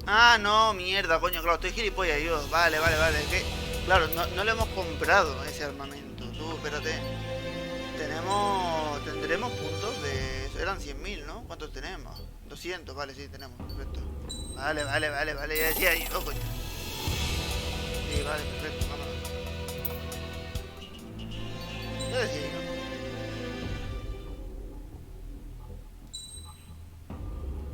Ah, no, mierda, coño, claro, estoy gilipollas yo. Vale, que... Claro, no le hemos comprado ese armamento. Tú, espérate. Tendremos puntos de... Eran 100.000, ¿no? ¿Cuántos tenemos? 200, vale, sí, tenemos, perfecto. Vale, ya decía yo, coño. Sí, vale, perfecto, vámonos. Ya decía yo.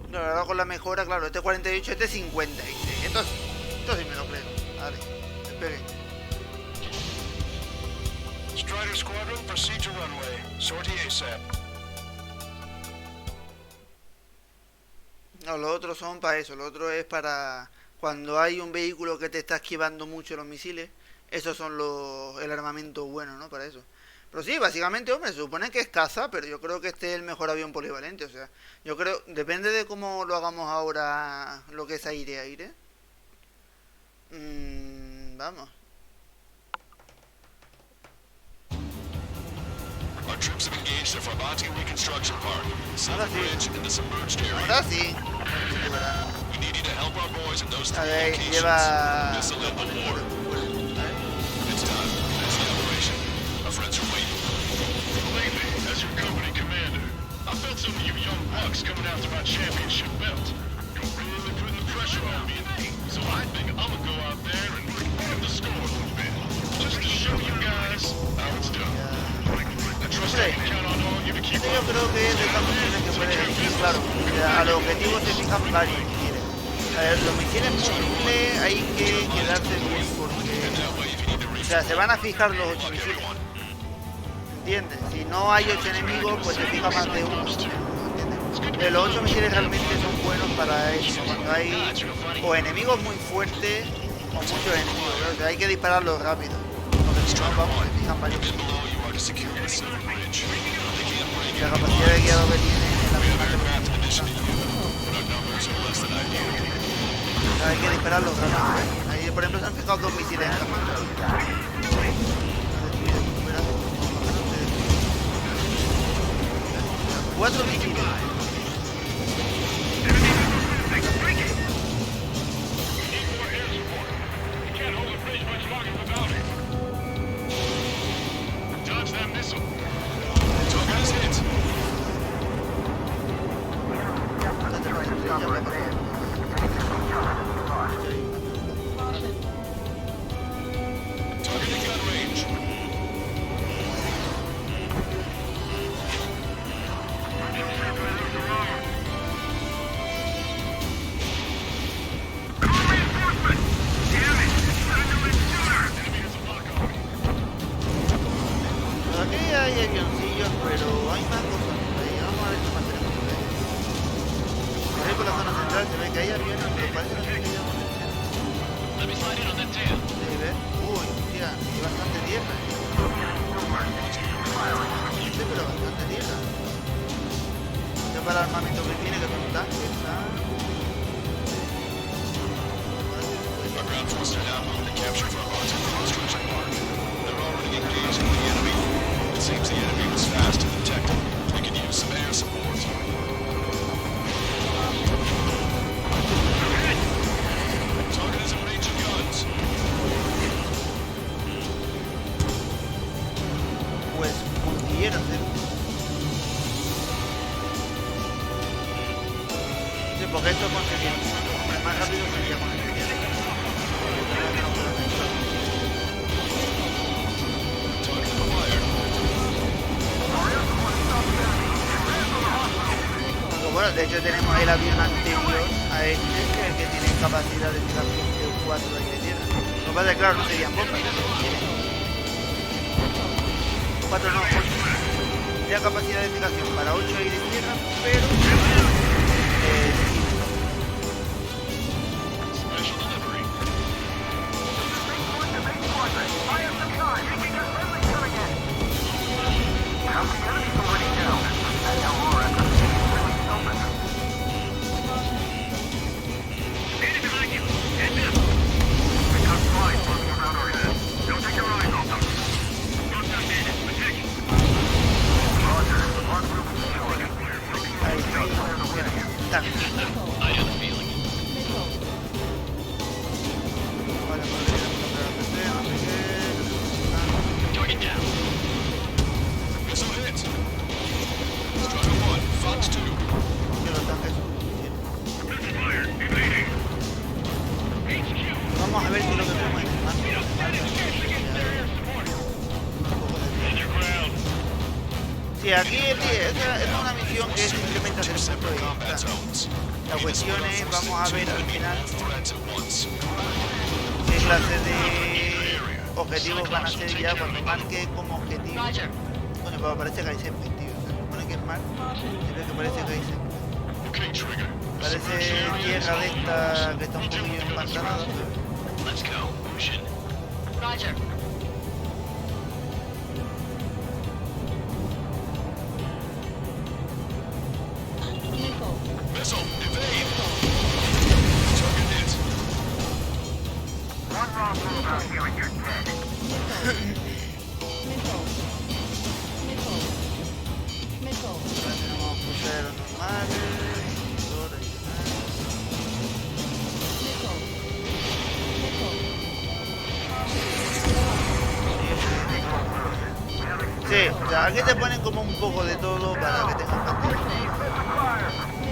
Claro, ahora con la mejora, claro, este 48, este 56. Esto sí me lo creo. Vale, despegue. Strider Squadron, proceed to runway. Sortie ASAP. No, los otros son para eso. Lo otro es para cuando hay un vehículo que te está esquivando mucho los misiles. Esos son el armamento bueno, ¿no? Para eso. Pero sí, básicamente, hombre, se supone que es caza, pero yo creo que este es el mejor avión polivalente. O sea, yo creo, depende de cómo lo hagamos ahora, lo que es aire-aire. Vamos. Our troops have engaged the Fravanti reconstruction park, Silver Ahora sí. Bridge, and the submerged area. Ahora sí. We need you to help our boys in those A three ver, locations. lleva... This'll end the war. It's time. That's the operation. Our friends are waiting. Lately, as your company commander, I felt some of you young bucks coming after my championship belt. You're really putting the pressure on me. So I think I'm gonna go out there and run up the score a little bit, just to show you guys how it's done. I trust I can count on all of you to keep Yo up. creo que es de estas misiones que puede elegir, claro. A los objetivos se fijan varios misiles. Los misiles múltiples hay que quedarse bien porque... O sea, se van a fijar los 8 misiles. ¿Entiendes? Si no hay 8 enemigos, pues se fija más de uno. ¿Entiendes? Los 8 misiles realmente son buenos para eso. Cuando hay o enemigos muy fuertes o muchos enemigos. ¿no? O sea, hay que dispararlos rápido. Porque si no, vamos, se fijan varios misiles. La capacidad de guiado que tiene es la misma que hay que dispararlos rápido. Ahí, por ejemplo, se han fijado 2 misiles en la pantalla. 4 misiles. Dodge that missile. Target is hit. Target in gun range. hay más cosas por ahí. Vamos a ver qué más tenemos por ahí. Por ahí por la zona central se ve que hay aviones, pero parece que no se quedan con el cielo. Let me slide in on that tan. Sí, ¿ves? Uy, hostia, hay bastante tierra. Sí, pero bastante tierra. Ya para el armamento que tiene, que son tanques, Our ground forces are now moving to capture front lines across Crimson Park. They're already engaged with the enemy. It seems the enemy was fast to detect them. They could use some air support. Target is in range of guns. pues multilleros, Sí, porque esto conseguía. Hombre, más rápido sería con el cielo. Target acquired. Bueno, de hecho tenemos el avión anterior a este, que es el que tiene capacidad de fijación de 4 ahí de tierra. Lo que pasa es que claro, no serían bombas. 4 no, 8. Tendría capacidad de fijación para 8 ahí de tierra, pero... Special delivery. Está. I have a feeling. Vale, Target down. Missile hit. Strider 1, Fox 2. los tanques son Vamos a ver qué es lo que tenemos en el mapa. Sí, aquí es una misión que es simplemente hacer punto de vista. La cuestión es, vamos a ver al final qué clase de objetivos van a ser ya cuando marque como objetivo. Bueno, pero parece que hay siempre, tío. Se supone que es mar, se ve que parece que hay siempre. Parece tierra de esta que está un poquillo empantanada. Let's go. Motion. Roger. Missile, evade. Target hit. One wrong move out here and you're dead. Ahora tenemos cruceros normales, motores y demás. Sí, o sea, aquí te ponen como un poco de todo para que tengas pantalla.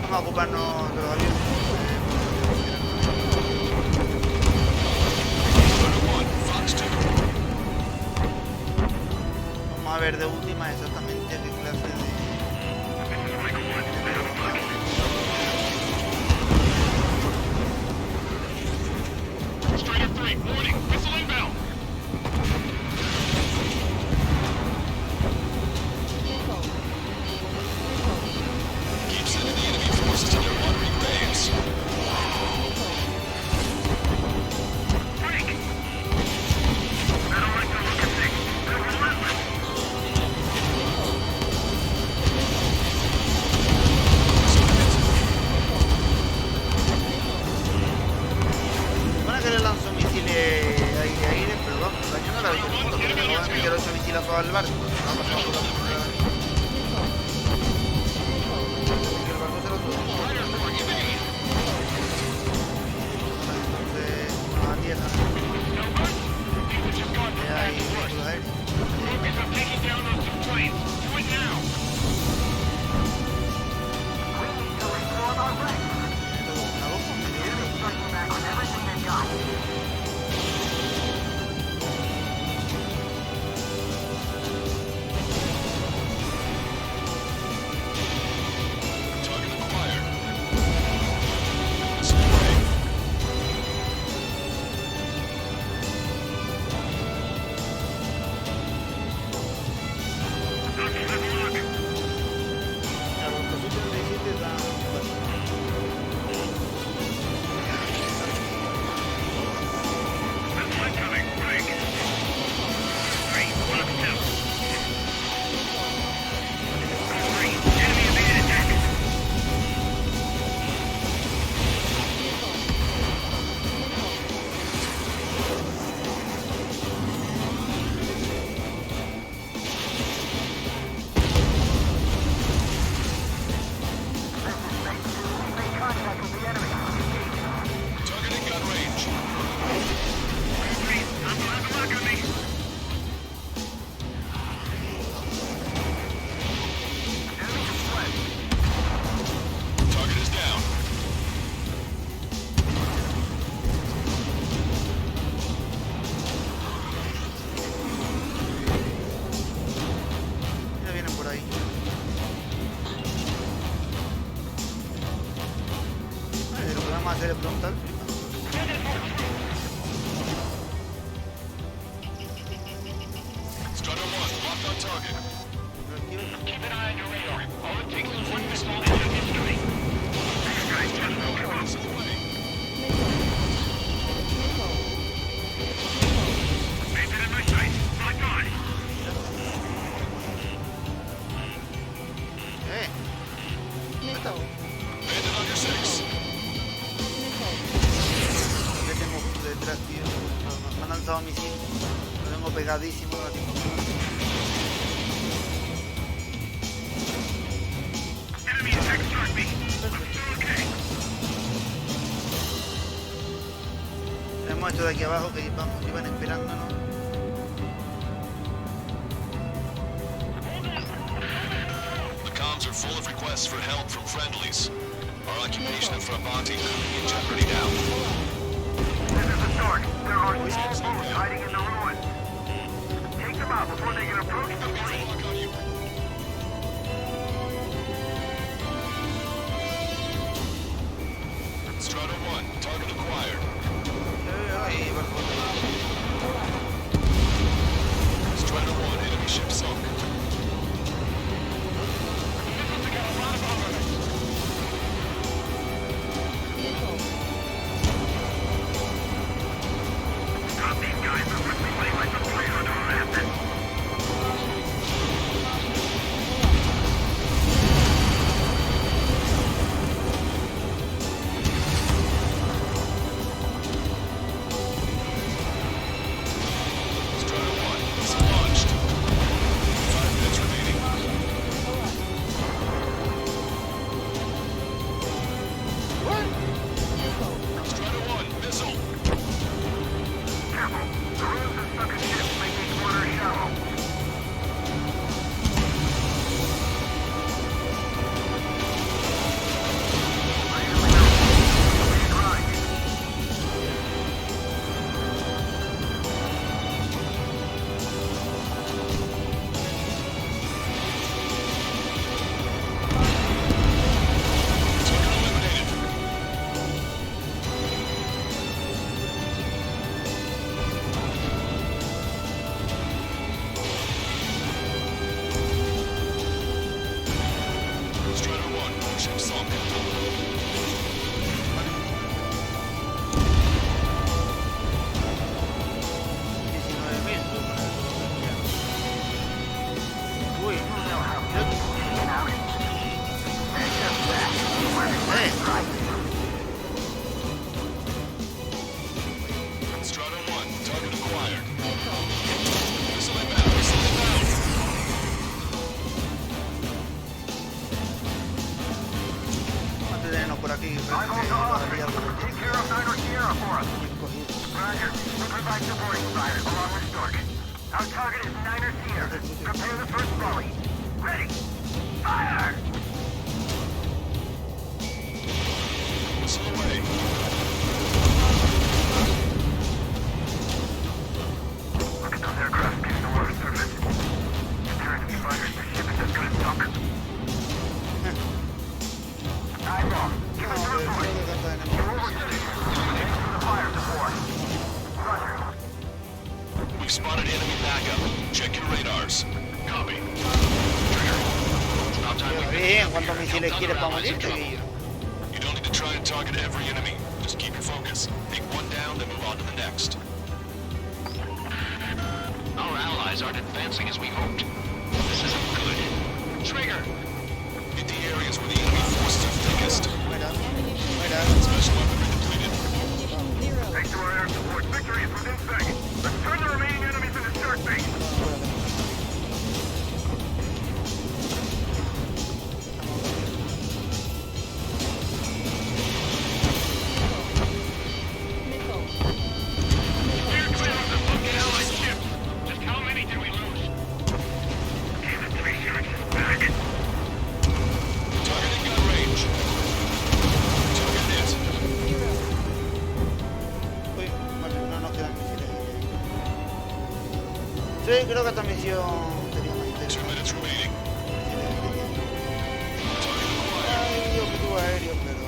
Vamos a ocuparnos de los aviones. Vamos a ver de última exactamente qué clase de... Strider 3, warning, missile inbound. Keep sending the enemy forces to their watering graves. Bueno, que le lanzo misiles aire-aire, pero vamos, daño no la veo ninguno, porque me acaban de meter 8 misilazos al barco. No ha pasado por la punta. Que el barco se lo tuvo. Entonces, no a tierra. Ya hay vehículos aéreos. Esto como una bomba, medio. vamos a hacer el frontal. Strider 1, locked on target. Keep an eye on your radar. All it takes is one missile and you're history. Missiles away. Maintain in my sight. Lock on. Bandit on your 6. ¿Qué tengo justo detrás, tío? Me han lanzado misil. Lo tengo pegadísimo. Lo tengo. Enemy attack struck me. Okay. Tenemos esto de aquí abajo que iban esperándonos. The comms are full of requests for help from friendlies. Our occupation in front bounty could be in jeopardy now. This is the start. There are small boats hiding in the ruins. Take them out before they can approach the fleet. Lock on you. Strider 1, target acquired. Ahí, bajo. Strider 1, enemy ship sunk. Stop these guys before we play like the player on our map. Strider 1, missile launched. 5 minutes remaining. Strider 1, missile. Careful. The ruins of sunken ships make these waters shallow. Target eliminated. Strider 1, ship sunk. Uy, Strider 1, target acquired. Missile inbound, missile inbound. antes de irnos por aquí. Take care of 9 or Sierra for us. Roger. We'll provide supporting fire along with Stork. Our target is 9 or Sierra. Prepare the first volley. Ready. Fire! Missile away. Look at those aircraft getting the water surface. Turn me fires. The ship is just gonna sunk. Eyeball. Give us a report. You're oversleep. Heading for the fire support. Roger. We've spotted enemy backup. Check your radars. Copy. About time we Bien, ¿cuántos misiles quieres para morirte, Guillo? You don't need to try and target every enemy. Just keep your focus. Take one down, then move on to the next. Our allies aren't advancing as we hoped. This isn't good. Trigger! Hit the areas where the enemy forces are thickest. Muera, muera. Special weaponry depleted. Thanks to our air support, victory is within sight. Let's turn the remaining enemies into shark bait. We're clear of the fucking allied ship. Just how many did we lose? Damn it, 3 Sharks is back. Targeting gun range. Target hit. Uy, vale, no nos quedan misiles. Sí, creo que esta misión sería más 2 interesante. minutes remaining. Target acquired. Ay, yo que tuve aéreo, pero...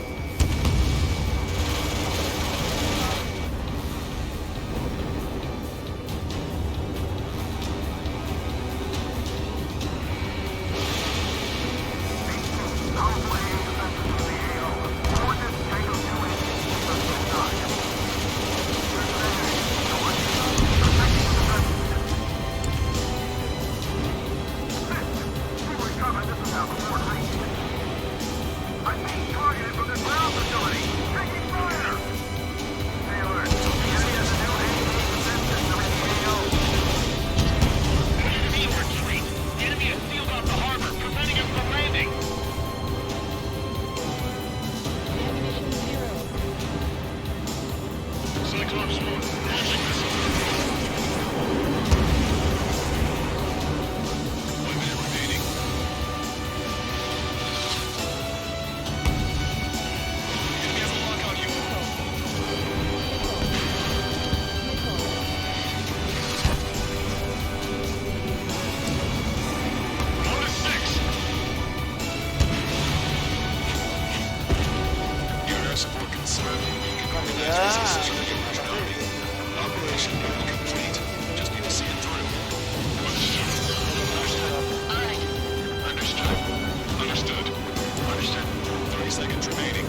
seconds remaining.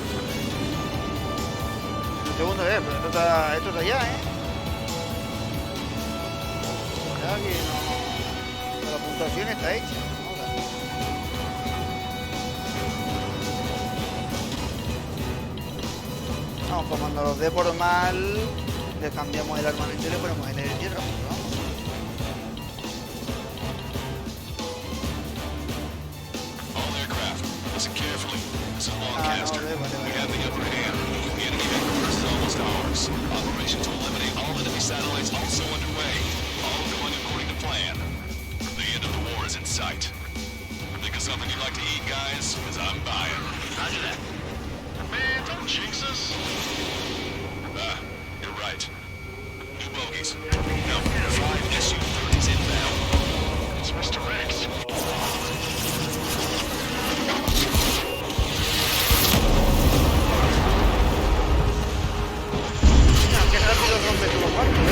Un segundo, pero esto está allá, Ya que no, la puntuación está hecha. Vamos, como cuando los dé por mal, le cambiamos el armamento y le ponemos en el hierro. All aircraft, listen carefully. This is Longcaster. We have the upper hand. The enemy headquarters is almost ours. Operation to eliminate all enemy satellites also underway. All going according to plan. The end of the war is in sight. Think of something you'd like to eat, guys? Because I'm buying. Roger that. Man, don't jinx us. You're right. New bogeys. No, 5 SU-30s inbound. It's Mr. Rex. Qué rápido rompe tu cuarto,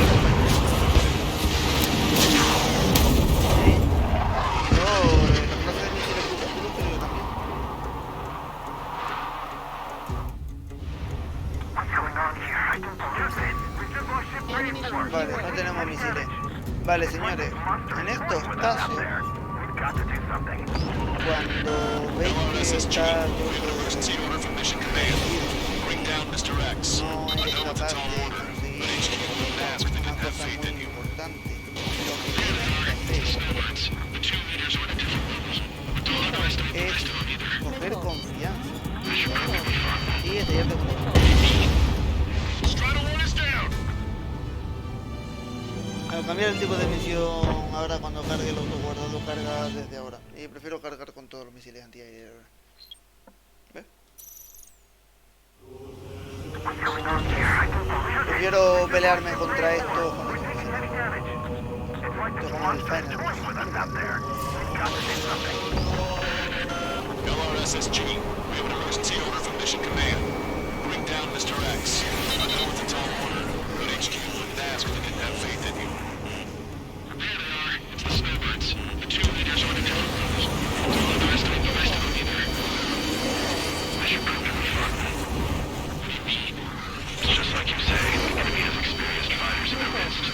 Vale, no tenemos misiles. Vale, señores, en estos casos, cuando veis que está no es capaz de conseguir una cosa muy importante, es coger confianza. Y este ya te cambiar el tipo de misión ahora cuando cargue el autoguardado, carga desde ahora. Y prefiero cargar con todos los misiles antiaéreos. ¿Ves? Prefiero pelearme contra estos con estos misiles. Esto es como el final. LRSSG, we have an emergency order from Mission Command. Bring down Mr. X. I know it's a tall order, but HQ wouldn't ask if they didn't have faith in you. There they are. It's the snowbirds. The 2 leaders are the cómodos. Don't underestimate the rest of them either. I should prove to be fun. What do you mean? It's just like you say. The enemy has experienced fighters in their midst.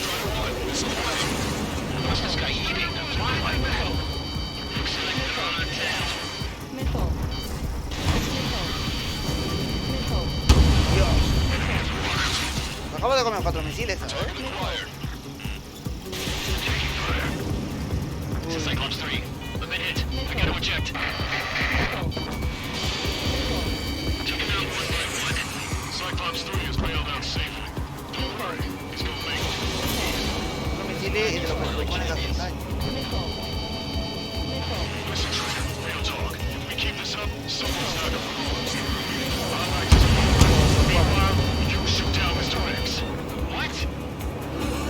Strider 1, missile away. What's this guy eating to fly like that? Looks like they're on town. Dios. Acabo de comer 4 misiles, ¿sabes? Cyclops 3, I've been hit. I gotta eject. Took him out one by one. Cyclops 3 has bailed out safely. Don't worry, he's gonna make it. Los misiles y de los que se ponen a hacer daño. Listen, Trigger, real talk. If we keep this up, someone's not gonna lose. I'd like to see. Meanwhile, you shoot down Mr. X. What?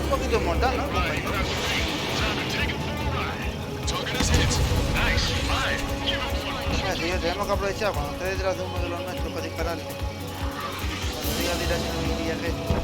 Un poquito mortal, ¿no? Right, that's me. Time to take him for a ride. Target is hit. Nice. Fine. Give him fun. Mira, señor, tenemos que aprovechar cuando esté detrás de uno de los nuestros para dispararle. Cuando diga dirección y el resto.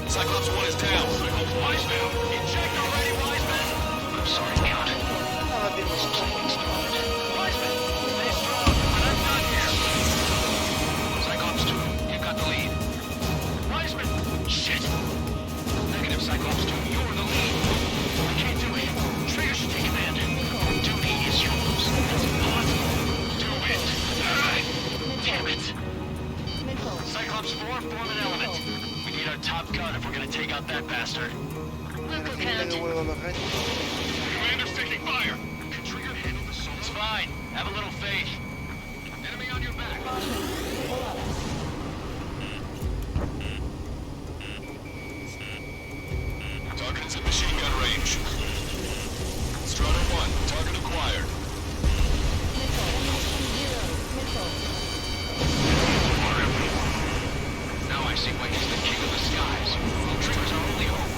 Cyclops 1 is down. Cyclops 1 is down. Eject already, Wiseman. I'm sorry, Count. Wiseman, stay strong. I'm not here. Cyclops 2, you got the lead. Wiseman, shit. a top gun if we're gonna take out that bastard. Imagínate que juego los reyes. Commander's taking fire. Can Trigger handle the solo? It's fine. Have a little faith. Enemy on your back. Target is in machine gun range. Strata 1, target acquired. Now I see why he's the king of the skies. Trigger's our only hope.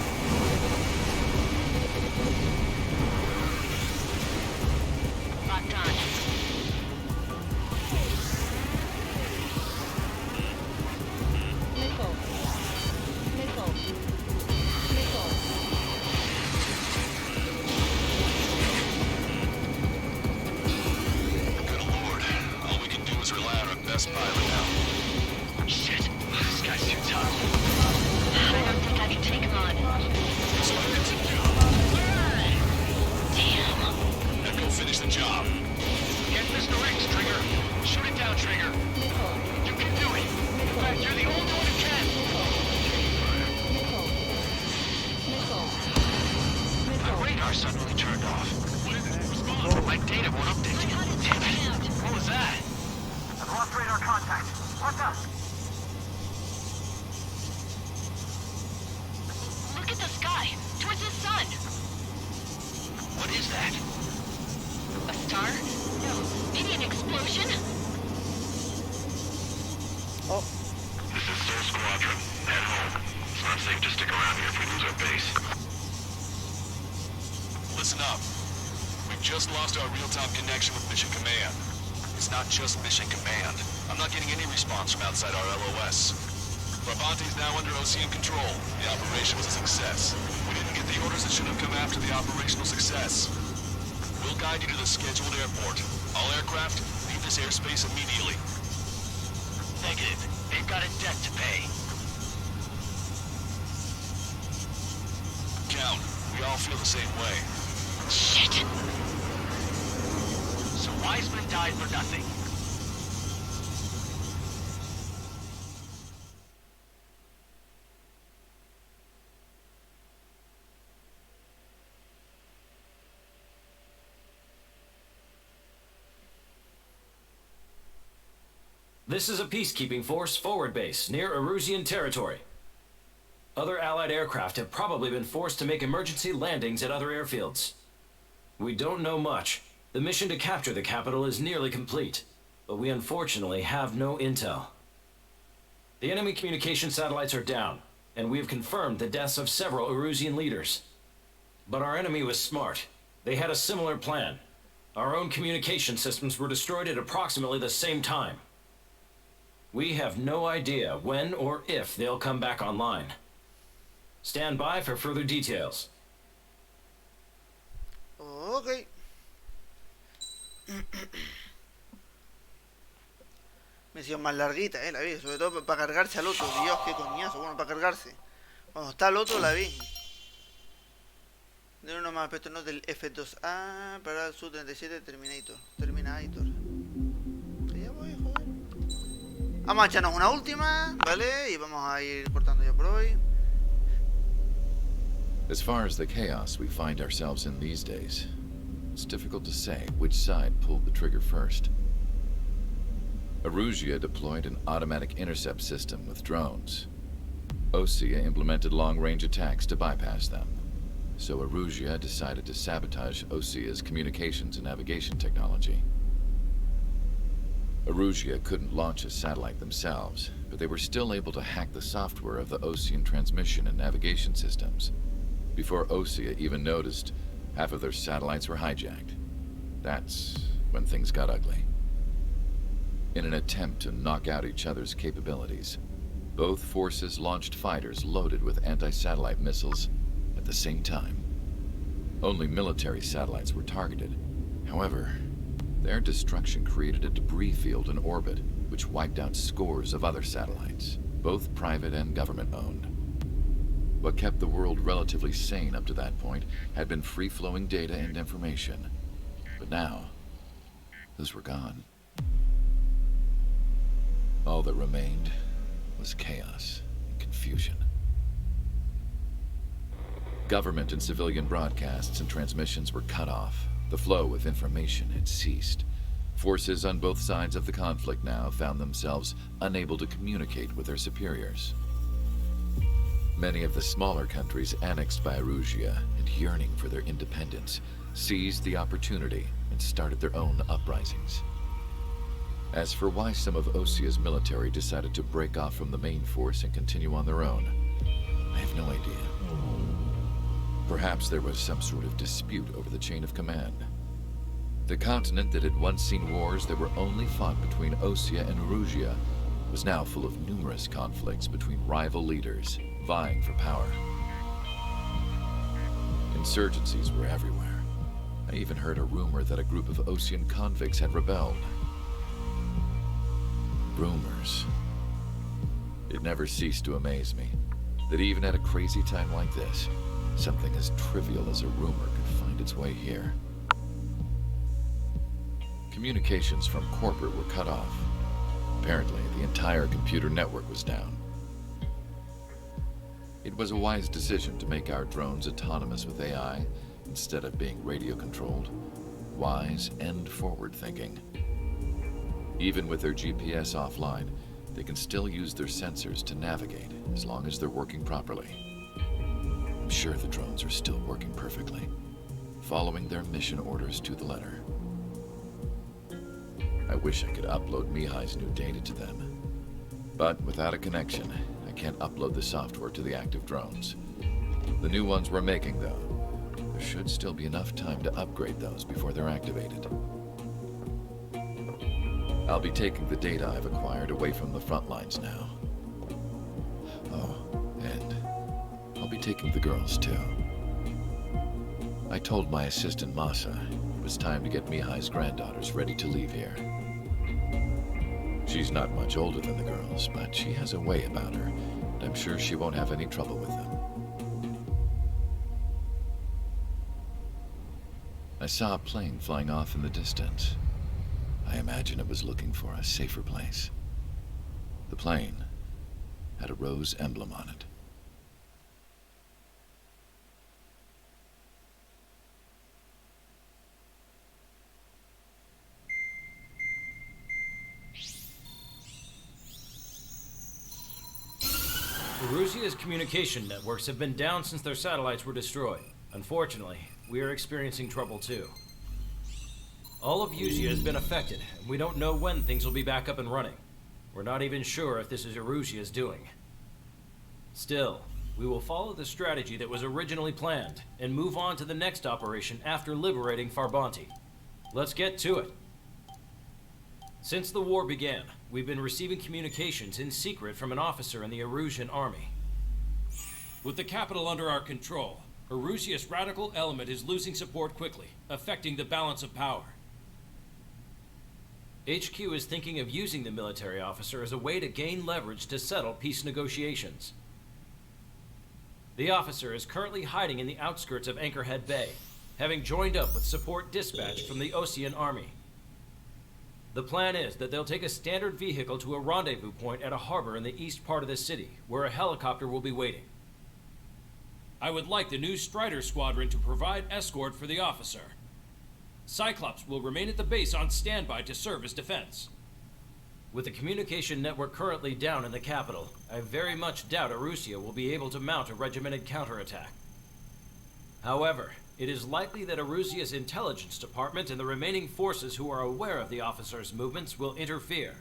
Locked on. Good lord. All we can do is rely on our best pilot now. Shit. This guy's too tough. I don't think I can take him on. That's what I meant to do. Damn. Now go finish the job. Get Mr. X, Trigger. Shoot it down, Trigger. You can do it. In fact, you're the only one who can. My radar suddenly turned off. What is it? Respond. My data won't update. Damn it. What was that? I've lost radar contact. What's up? Look at the sky. Towards the sun. What is that? A star? No. Maybe an explosion? Oh, This is Soul Squadron. Head home. It's not safe to stick around here if we lose our base. Listen up. We've just lost our real-time connection with Mission Command. It's not just Mission Command. I'm not getting any response from outside our LOS. Bravante's now under OCM control. The operation was a success. We didn't get the orders that should have come after the operational success. We'll guide you to the scheduled airport. All aircraft, leave this airspace immediately. Negative. They've got a debt to pay. Count, we all feel the same way. Shit. So Wiseman died for nothing. This is a peacekeeping force forward base near Erusian territory. Other Allied aircraft have probably been forced to make emergency landings at other airfields. We don't know much. The mission to capture the capital is nearly complete, but we unfortunately have no intel. The enemy communication satellites are down, and we have confirmed the deaths of several Erusian leaders. But our enemy was smart. They had a similar plan. Our own communication systems were destroyed at approximately the same time. We have no idea when or if they'll come back online. Stand by for further details. ok. Misión más larguita, la vi. Sobre todo para cargarse al otro. Dios, qué coñazo. Bueno, para cargarse. Cuando está el otro, la vi. De uno más aspectos, no del F2A para el Su-37 Terminator. Ya voy, joder. Vamos a echarnos una última, ¿vale? Y vamos a ir cortando ya por hoy. As far as the chaos we find ourselves in these days, it's difficult to say which side pulled the trigger first. Erusia deployed an automatic intercept system with drones. Osea implemented long-range attacks to bypass them. So Erusia decided to sabotage Osea's communications and navigation technology. Erusia couldn't launch a satellite themselves, but they were still able to hack the software of the Osean transmission and navigation systems. Before Osea even noticed, half of their satellites were hijacked. That's when things got ugly. In an attempt to knock out each other's capabilities, both forces launched fighters loaded with anti-satellite missiles at the same time. Only military satellites were targeted. However, their destruction created a debris field in orbit, which wiped out scores of other satellites, both private and government-owned. What kept the world relatively sane up to that point had been free-flowing data and information. But now, those were gone. All that remained was chaos and confusion. Government and civilian broadcasts and transmissions were cut off. The flow of information had ceased. Forces on both sides of the conflict now found themselves unable to communicate with their superiors. Many of the smaller countries annexed by Erusia and yearning for their independence seized the opportunity and started their own uprisings. As for why some of Osia's military decided to break off from the main force and continue on their own, I have no idea. Perhaps there was some sort of dispute over the chain of command. The continent that had once seen wars that were only fought between Osia and Erusia was now full of numerous conflicts between rival leaders vying for power. Insurgencies were everywhere. I even heard a rumor that a group of Osian convicts had rebelled. Rumors. It never ceased to amaze me that even at a crazy time like this, something as trivial as a rumor could find its way here. Communications from corporate were cut off. Apparently, the entire computer network was down. It was a wise decision to make our drones autonomous with AI instead of being radio-controlled. Wise and forward-thinking. Even with their GPS offline, they can still use their sensors to navigate as long as they're working properly. I'm sure the drones are still working perfectly, following their mission orders to the letter. I wish I could upload Mihai's new data to them. But without a connection, I can't upload the software to the active drones. The new ones we're making, though, there should still be enough time to upgrade those before they're activated. I'll be taking the data I've acquired away from the front lines now. Oh, and I'll be taking the girls, too. I told my assistant Masa it was time to get Mihai's granddaughters ready to leave here. She's not much older than the girls, but she has a way about her, and I'm sure she won't have any trouble with them. I saw a plane flying off in the distance. I imagine it was looking for a safer place. The plane had a rose emblem on it. Erusia's communication networks have been down since their satellites were destroyed. Unfortunately, we are experiencing trouble too. All of Erusia has been affected, and we don't know when things will be back up and running. We're not even sure if this is Erusia's doing. Still, we will follow the strategy that was originally planned, and move on to the next operation after liberating Farbanti. Let's get to it. Since the war began, we've been receiving communications in secret from an officer in the Erusian army. With the capital under our control, Erusia's radical element is losing support quickly, affecting the balance of power. HQ is thinking of using the military officer as a way to gain leverage to settle peace negotiations. The officer is currently hiding in the outskirts of Anchorhead Bay, having joined up with support dispatched from the Osian army. The plan is that they'll take a standard vehicle to a rendezvous point at a harbor in the east part of the city, where a helicopter will be waiting. I would like the new Strider Squadron to provide escort for the officer. Cyclops will remain at the base on standby to serve as defense. With the communication network currently down in the capital, I very much doubt Erusia will be able to mount a regimented counterattack. However, it is likely that Erusia's intelligence department and the remaining forces who are aware of the officer's movements will interfere.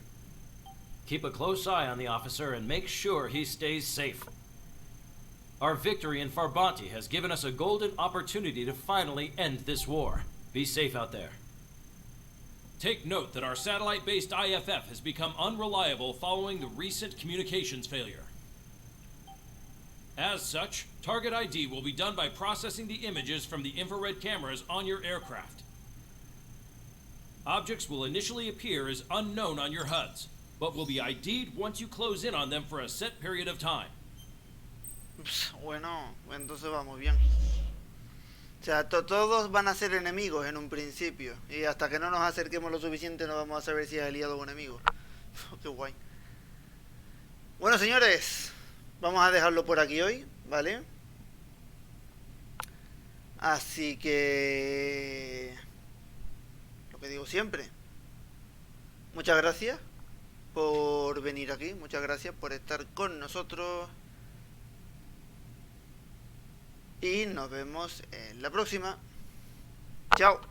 Keep a close eye on the officer and make sure he stays safe. Our victory in Farbanti has given us a golden opportunity to finally end this war. Be safe out there. Take note that our satellite-based IFF has become unreliable following the recent communications failure. As such, target ID will be done by processing the images from the infrared cameras on your aircraft. Objects will initially appear as unknown on your HUDs, but will be ID'd once you close in on them for a set period of time. Bueno, entonces vamos bien. O sea, todos van a ser enemigos en un principio. Y hasta que no nos acerquemos lo suficiente no vamos a saber si es aliado o enemigo. Qué guay. Bueno, señores, vamos a dejarlo por aquí hoy, ¿vale? Así que... lo que digo siempre. Muchas gracias por venir aquí. Muchas gracias por estar con nosotros. Y nos vemos en la próxima. Chao.